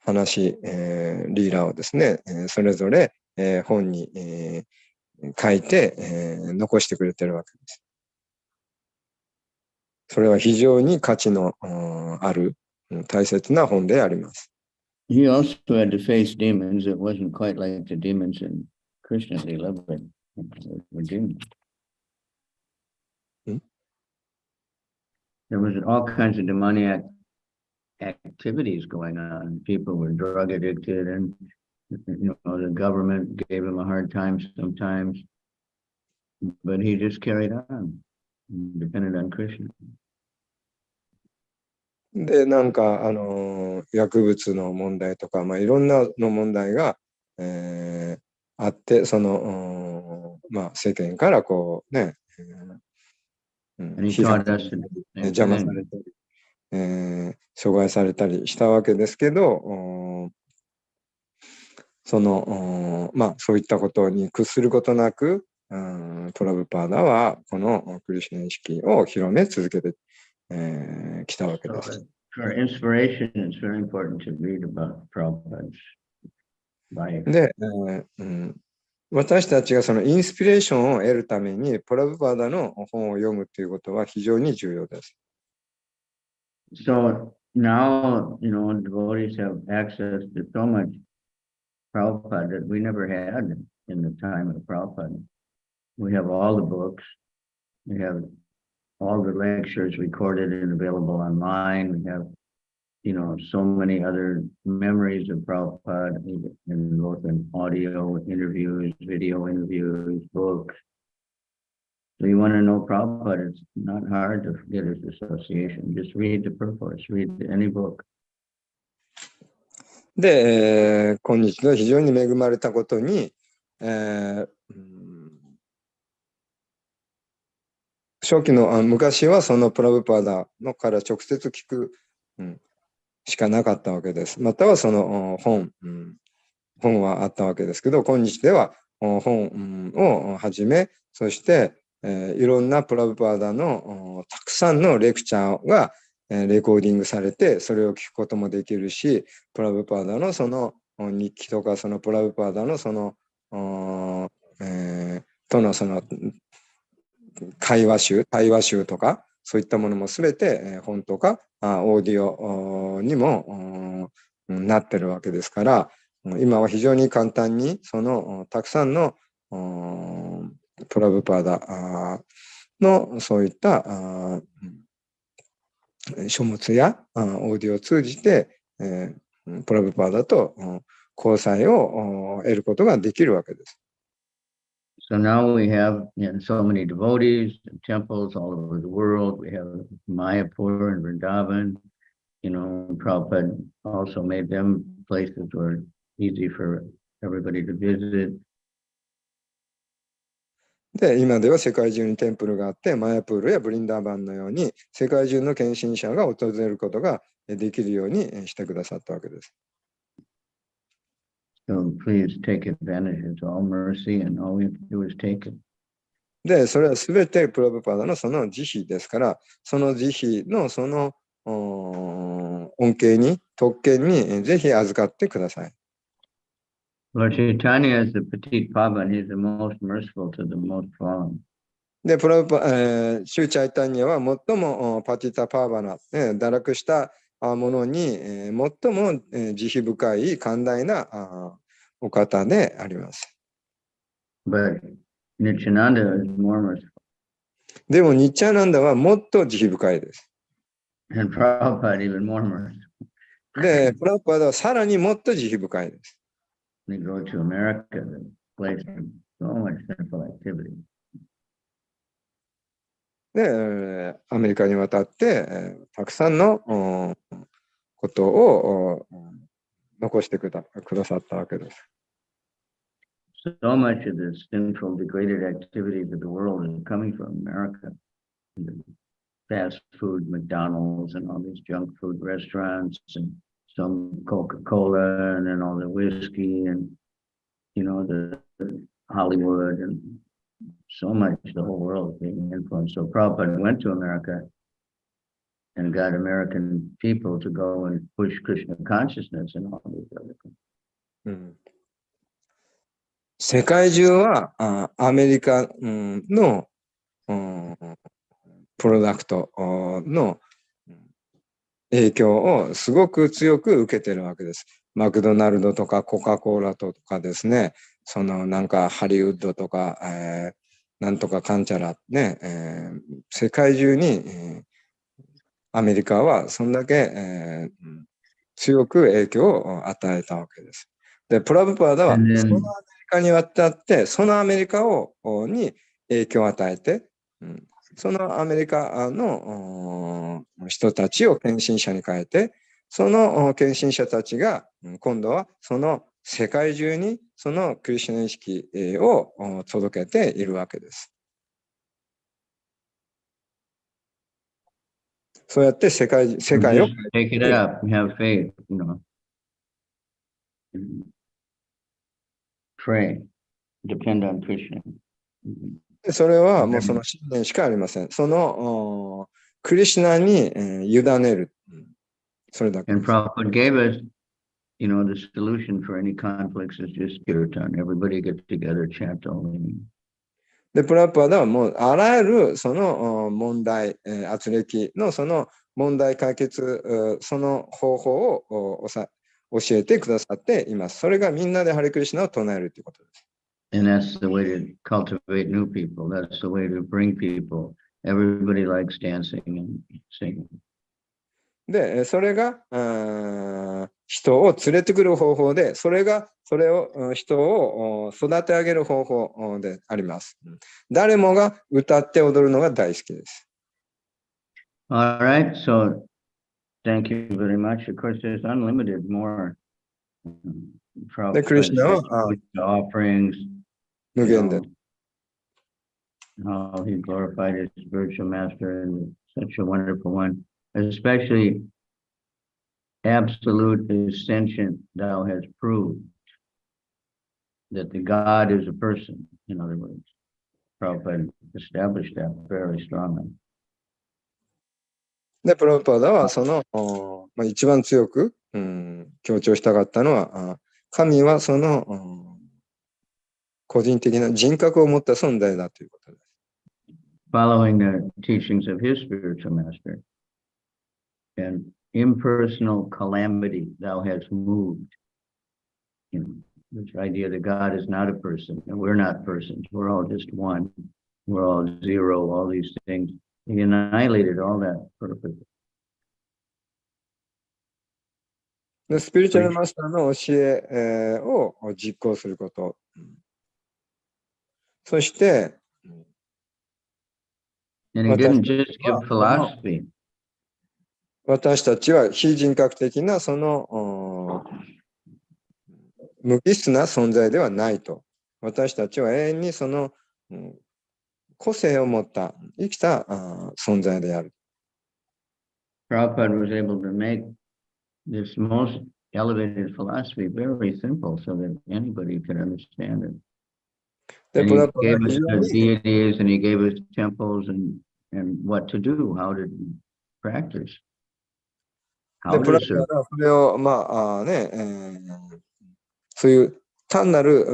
話、リーラをですね、それぞれ、本に、書いて、残してくれてるわけです。それは非常に価値のある大切な本であります。He also had to face demons. It wasn't quite like the demons in Krishna's Leela, but were demons. There was all kinds of demoniac activities going on. People were drug addicted, and the government gave them a hard time sometimes. but he just carried on, depended on Krishna. で、なんか、薬物の問題とか、いろんなの問題が、あって、世間からこうね、And he 批判 taught さ us れたり、 the same 邪魔さ thing. れたり、阻害されたりしたわけですけど、そういったことに屈することなく、プラブパーダはこのクリシュナ意識を広め続けてきたわけ So です。 for inspiration, it's very important to read about Prabhupada's life. で、私たちがそのインスピレーションを得るためにプラブパーダの本を読むということは非常に重要です。So now, devotees have access to so much Prabhupada that we never had in the time of Prabhupada. We have all the books. We have all the lectures recorded and available online. We have, so many other memories of Prabhupada in both in audio interviews, video interviews, books. So you want to know Prabhupada, it's not hard to get his association. Just read the purpose, read any book. で、今日の非常に恵まれたことに、初期の昔はそのプラブパーダのから直接聞く、しかなかったわけです。またはその本はあったわけですけど、今日では本をはじめ、そしていろんなプラブパーダのたくさんのレクチャーがレコーディングされて、それを聞くこともできるし、プラブパーダのその日記とか、そのプラブパーダのそのとのその対話集とか、そういったものもすべて本とかオーディオにもなってるわけですから、今は非常に簡単にそのたくさんのプラブパーダのそういった書物やオーディオを通じてプラブパーダと交際を得ることができるわけです。So now we have so many devotees and temples all over the world. We have Mayapur and Vrindavan. Prabhupada also made them places where easy for everybody to visit. で、今では世界中にテンプルがあって、マヤプールやブリンダーバンのように世界中の献身者が訪れることができるようにしてくださったわけです。So please take advantage. It's all mercy, and all we have to do is take it. で、それはすべてプラブパーダのその慈悲ですから、その慈悲のその恩恵に、特権にぜひ預かってください。Lord Chaitanya is the petite pavan. He's the most merciful to the most fallen. で、シューチャイタニアは最もパティタパーバナ、堕落したものに最も慈悲深い寛大なお方であります。But Nityananda is more merciful. でも、ニッチャナンダはもっと慈悲深いです。And Prabhupada even more merciful. で、プラブパーダはさらにもっと慈悲深いです。They go to America, the place of so much sinful activity. で、アメリカに渡って、たくさんのことを残してくださったわけです。So much of the sinful, degraded activities of the world is coming from America. The fast food, McDonald's, and all these junk food restaurants, and some Coca-Cola, and then all the whiskey, and the Hollywood, and so much the whole world is being influenced. So Prabhupada went to America and got American people to go and push Krishna consciousness and all these other things. 世界中はアメリカのプロダクトの影響をすごく強く受けてるわけです。マクドナルドとかコカ・コーラとかですね、そのなんかハリウッドとか、なんとかかんちゃらね、世界中に、アメリカはそんだけ、強く影響を与えたわけです。で、プラブパーダはそのアメリカに渡って、そのアメリカに影響を与えて、そのアメリカの人たちを献身者に変えて、その献身者たちが今度はその世界中にそのクリシュナ意識を届けているわけです。そうやって世界を Just take it up, have faith, pray, depend on Krishna. それはもうその信念しかありません。そのクリシュナに委ねる。それだけ And です。Prabhupada gave us, the solution for any conflicts is just kirtan. Everybody gets together, chant only. で、プラッパダはもうあらゆるその問題、圧力のその問題解決、その方法を教えてくださっています。それがみんなでハレクリシュナを唱えるということです。And that's the way to cultivate new people. That's the way to bring people. Everybody likes dancing and singing. で、それが人を連れてくる方法で、それを人を育て上げる方法であります。誰もが歌って踊るのが大好きです。All right, so thank you very much. Of course, there's unlimited more で、クリシュナは offerings, 無限で。 how he glorified his spiritual master and such a wonderful one. Especially absolute ascension, thou hast proved that the God is a person, in other words. Prabhupada established that very strongly. で、プラブパダはその、一番強く、強調したかったのは、神はその、個人的な人格を持った存在だということです。Following the teachings of his spiritual master. And impersonal calamity thou hast moved. This idea that God is not a person, and we're not persons. We're all just one. We're all zero, all these things. He annihilated all that purpose. で、スピリチュアルマスターの教えを実行すること。そして、And he didn't just give philosophy. 私たちは非人格的なその無機質な存在ではないと。私たちは永遠にその個性を持った生きた存在である。Prabhupada was able to make this most elevated philosophy very simple so that anybody could understand it. And he gave us the deities and he gave us temples and what to do, how to practice. で、プラスはそれを、そういう単なる、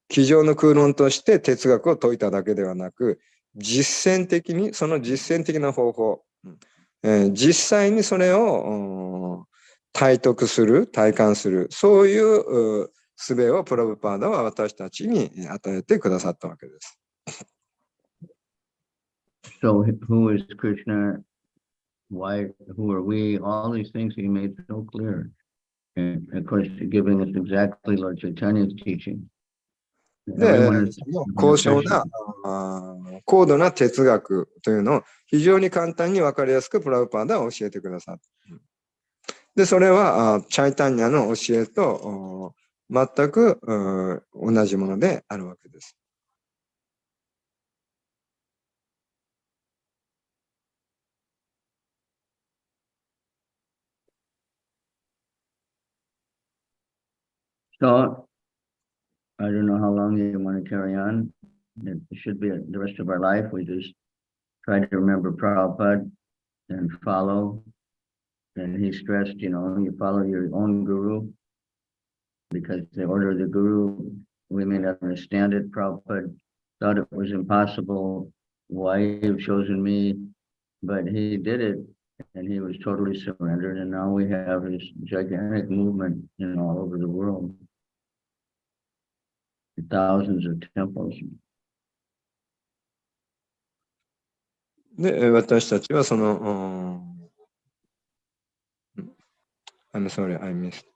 机上の空論として哲学を説いただけではなく、実践的に、その実践的な方法、実際にそれを体得する、体感する、そういう術をプラブパーダは私たちに与えてくださったわけです。So who is Krishna? Why, who are we? All these things he made so clear. And of course, giving us exactly Lord Chaitanya's teaching. で、高度な哲学というのを非常に簡単に分かりやすくプラブパーダは教えてくださった。で、それはチャイタンニャの教えと全く同じものであるわけです。So, I don't know how long you want to carry on. It should be the rest of our life. We just try to remember Prabhupada and follow. And he stressed, you follow your own guru because the order of the guru, we may not understand it. Prabhupada thought it was impossible. Why you've chosen me? But he did it and he was totally surrendered. And now we have this gigantic movement, all over the world. Thousands of temples. で、私たちはその、I'm sorry, I missed.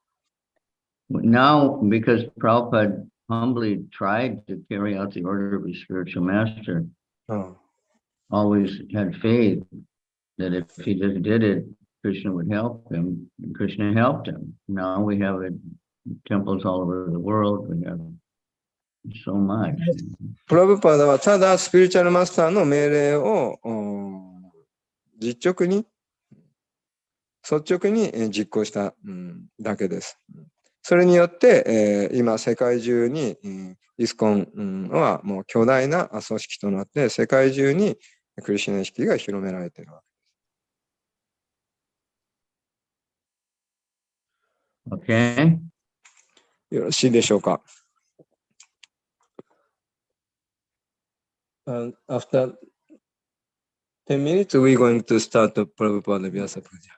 Now, because Prabhupada humbly tried to carry out the order of his spiritual master, うん always had faith that if he just did it, Krishna would help him. And Krishna helped him. Now we have temples all over the world. We have so much. プラブパーダはただスピリチュアルマスターの命令を実直に率直に実行した、だけです。それによって、今世界中に、イスコン、はもう巨大な組織となって世界中にクリシュナ意識が広められているわけです。Okay. よろしいでしょうか。After 10 minutes, we're going to start the Prabhupada Vyasa Puja.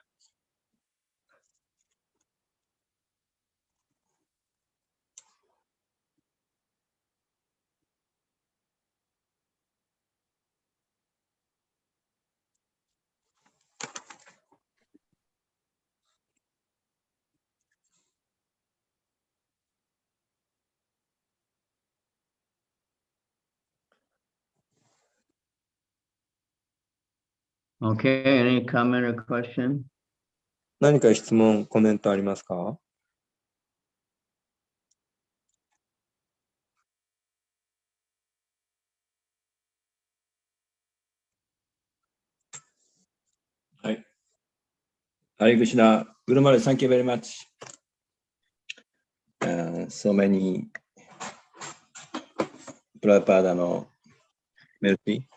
Okay, any comment or question? 何か質問、コメントありますか？はい。ハレクシナ、Guru Maharaj, thank you very much. So many Prabhupada no mercy.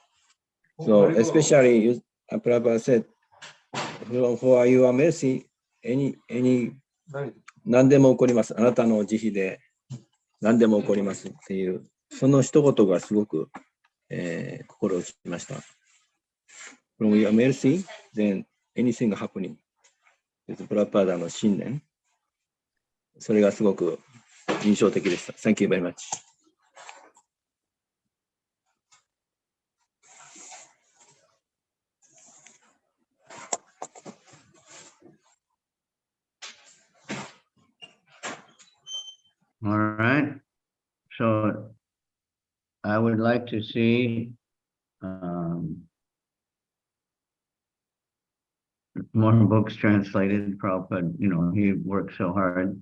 So especially Prabhupada said, for your mercy, any 何でも起こります。あなたの慈悲で何でも起こりますっていう、その一言がすごく、心を打ちました。From your mercy, then anything happening. プラパーダの信念。それがすごく印象的でした。Thank you very much. All right. So I would like to see more books translated. Prabhupada, he worked so hard,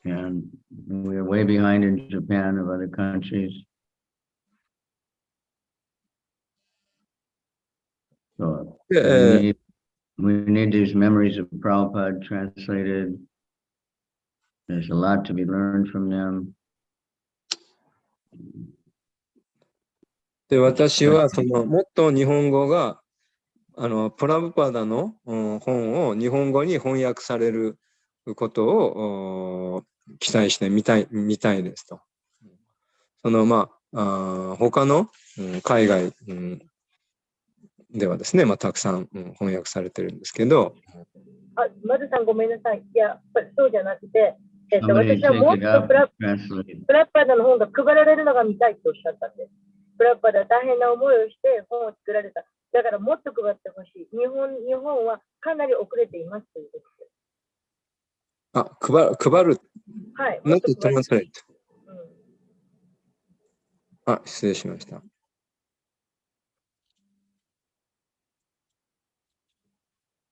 and we're way behind in Japan of other countries. So we need these memories of Prabhupada translated. There's a lot to be learned from them. で、私はもっと日本語がプラブパダの本を日本語に翻訳されることを期待してみたいですと。他の海外ではですね、たくさん翻訳されてるんですけど。まずさんごめんなさい。いや、そうじゃなくて、私はもっとプラッパダの本が配られるのが見たいとおっしゃったんです。プラッパダ大変な思いをして本を作られた。だからもっと配ってほしい。日本はかなり遅れていますということです。配る。はい。なんてトランスレート。失礼しました。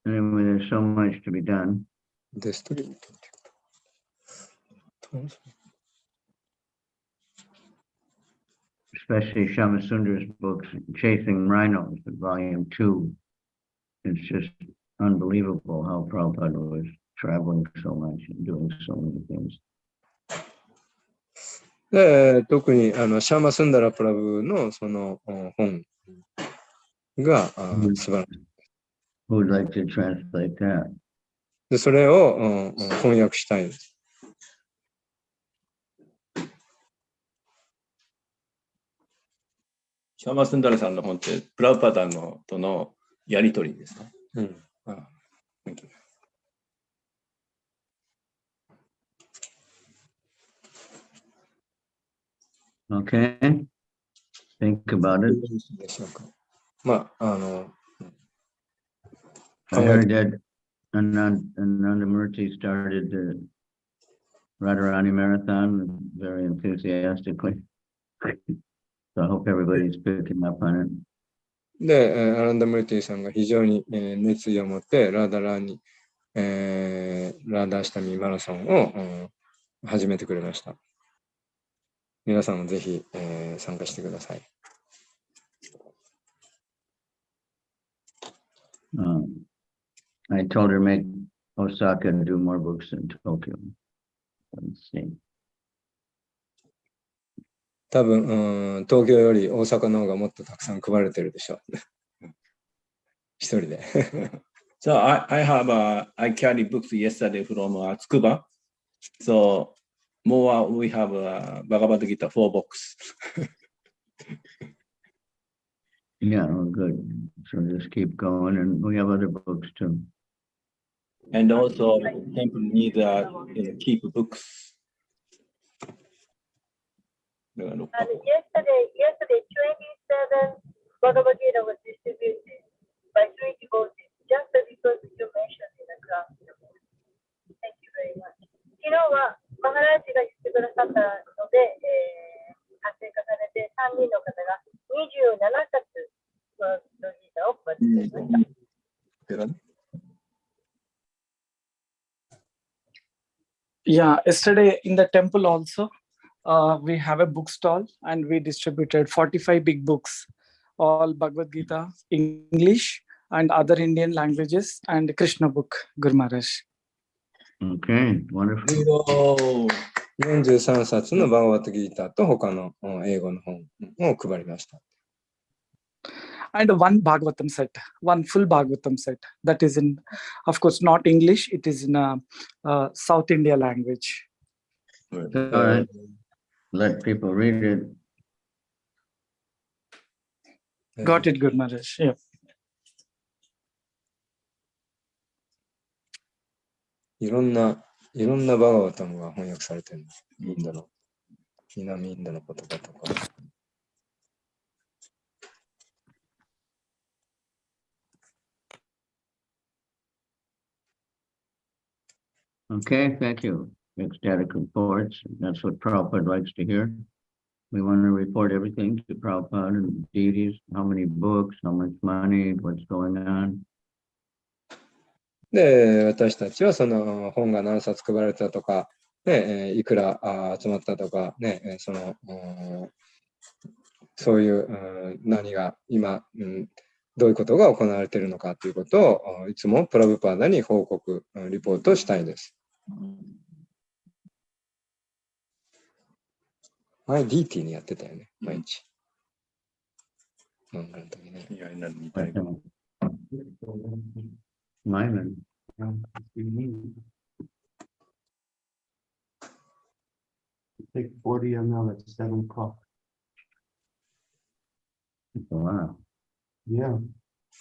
Anyway, there's so much to be done. Especially Shamasundar's books, Chasing Rhinos, Volume 2. It's just unbelievable how Prabhupada was traveling so much and doing so many things. で、特にシャーマ・スンダラ・プラブのその本が素晴らしい。Who would like to translate that? で、それを翻訳したいです。シャーマ・スンダラさんの本ってプラブパダとのやりとりですか？うん。Thank you. Okay. Think about it. I heard that Anandamurti started Radharani Marathon very enthusiastically. So I hope everybody's picking up on it. で、アランダ・ムルティさんが非常に、熱意を持ってラダラに、ラダーシタミマラソンを、始めてくれました。皆さんもぜひ、参加してください。I told her make Osaka do more books in Tokyo. Let's see. 多分、東京より大阪の方がもっとたくさん配られてるでしょう。一人で。So I carried books yesterday from Tsukuba. So more we have Bhagavad Gita 4 books. Yeah, well, good. So just keep going, and we have other books too. And also temple need keep books. Yesterday 27 Bhagavad Gita was distributed by 3 devotees just because you mentioned in the class. Thank you very much. 昨日はマハラージが言ってくださったので、発生化されて3人の方が27冊のギターを配ってくれました。Yeah, yesterday in the temple also, we have a bookstall and we distributed 45 big books, all Bhagavad Gita, English and other Indian languages, and Krishna book, Guru Maharaj. Okay, wonderful. 43冊のバガバットギーターと他の英語の本を配りました。And one Bhagavatam set, one full Bhagavatam set. That is in, of course, not English. It is in South India language. All right. Let people read it. Got it, Guru Maharaj. Yeah. いろんなバガバタムが翻訳されてるの。インドの、南インドの言葉とか。Okay, thank you. Ecstatic reports. That's what Prabhupada likes to hear. We want to report everything to Prabhupada and deities, how many books, how much money, what's going on. で、私たちはその本が何冊配られたとか、ね、いくら集まったとか、ね、そういう何が今、どういうことが行われているのかということをいつもプラブパーダに報告、リポートしたいです。前 DT にやってたよね、毎日。漫画の時ね。いや、みたいな。Mine. Take 40 ml at 7 o'clock. Wow. Yeah.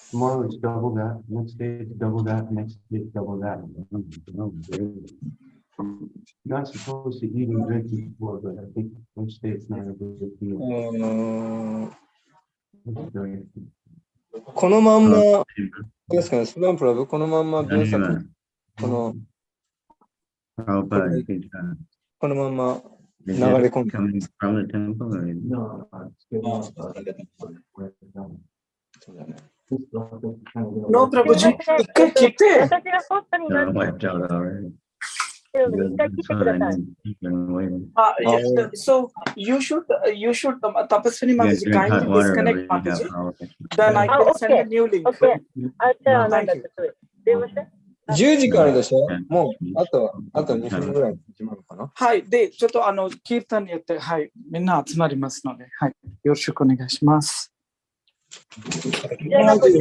Tomorrow it's double that. Next day it's double that. Next day it's double that. You're not supposed to eat and drink before, but I think next day it's not a good deal. このまんま、ですかね、スバンプラブ、このまんま分作、このまんま流れ込んで。No, Prabhuji,一回聞いて。私が本当に何てSo you should Tapaswini Mataji kindly disconnect Mataji. Then I can send a new link. Okay. 10時からでしょ。もうあと2分ぐらい始まるかな。はい。で、ちょっとキータンによって、はい、みんな集まりますので、はい、よろしくお願いします。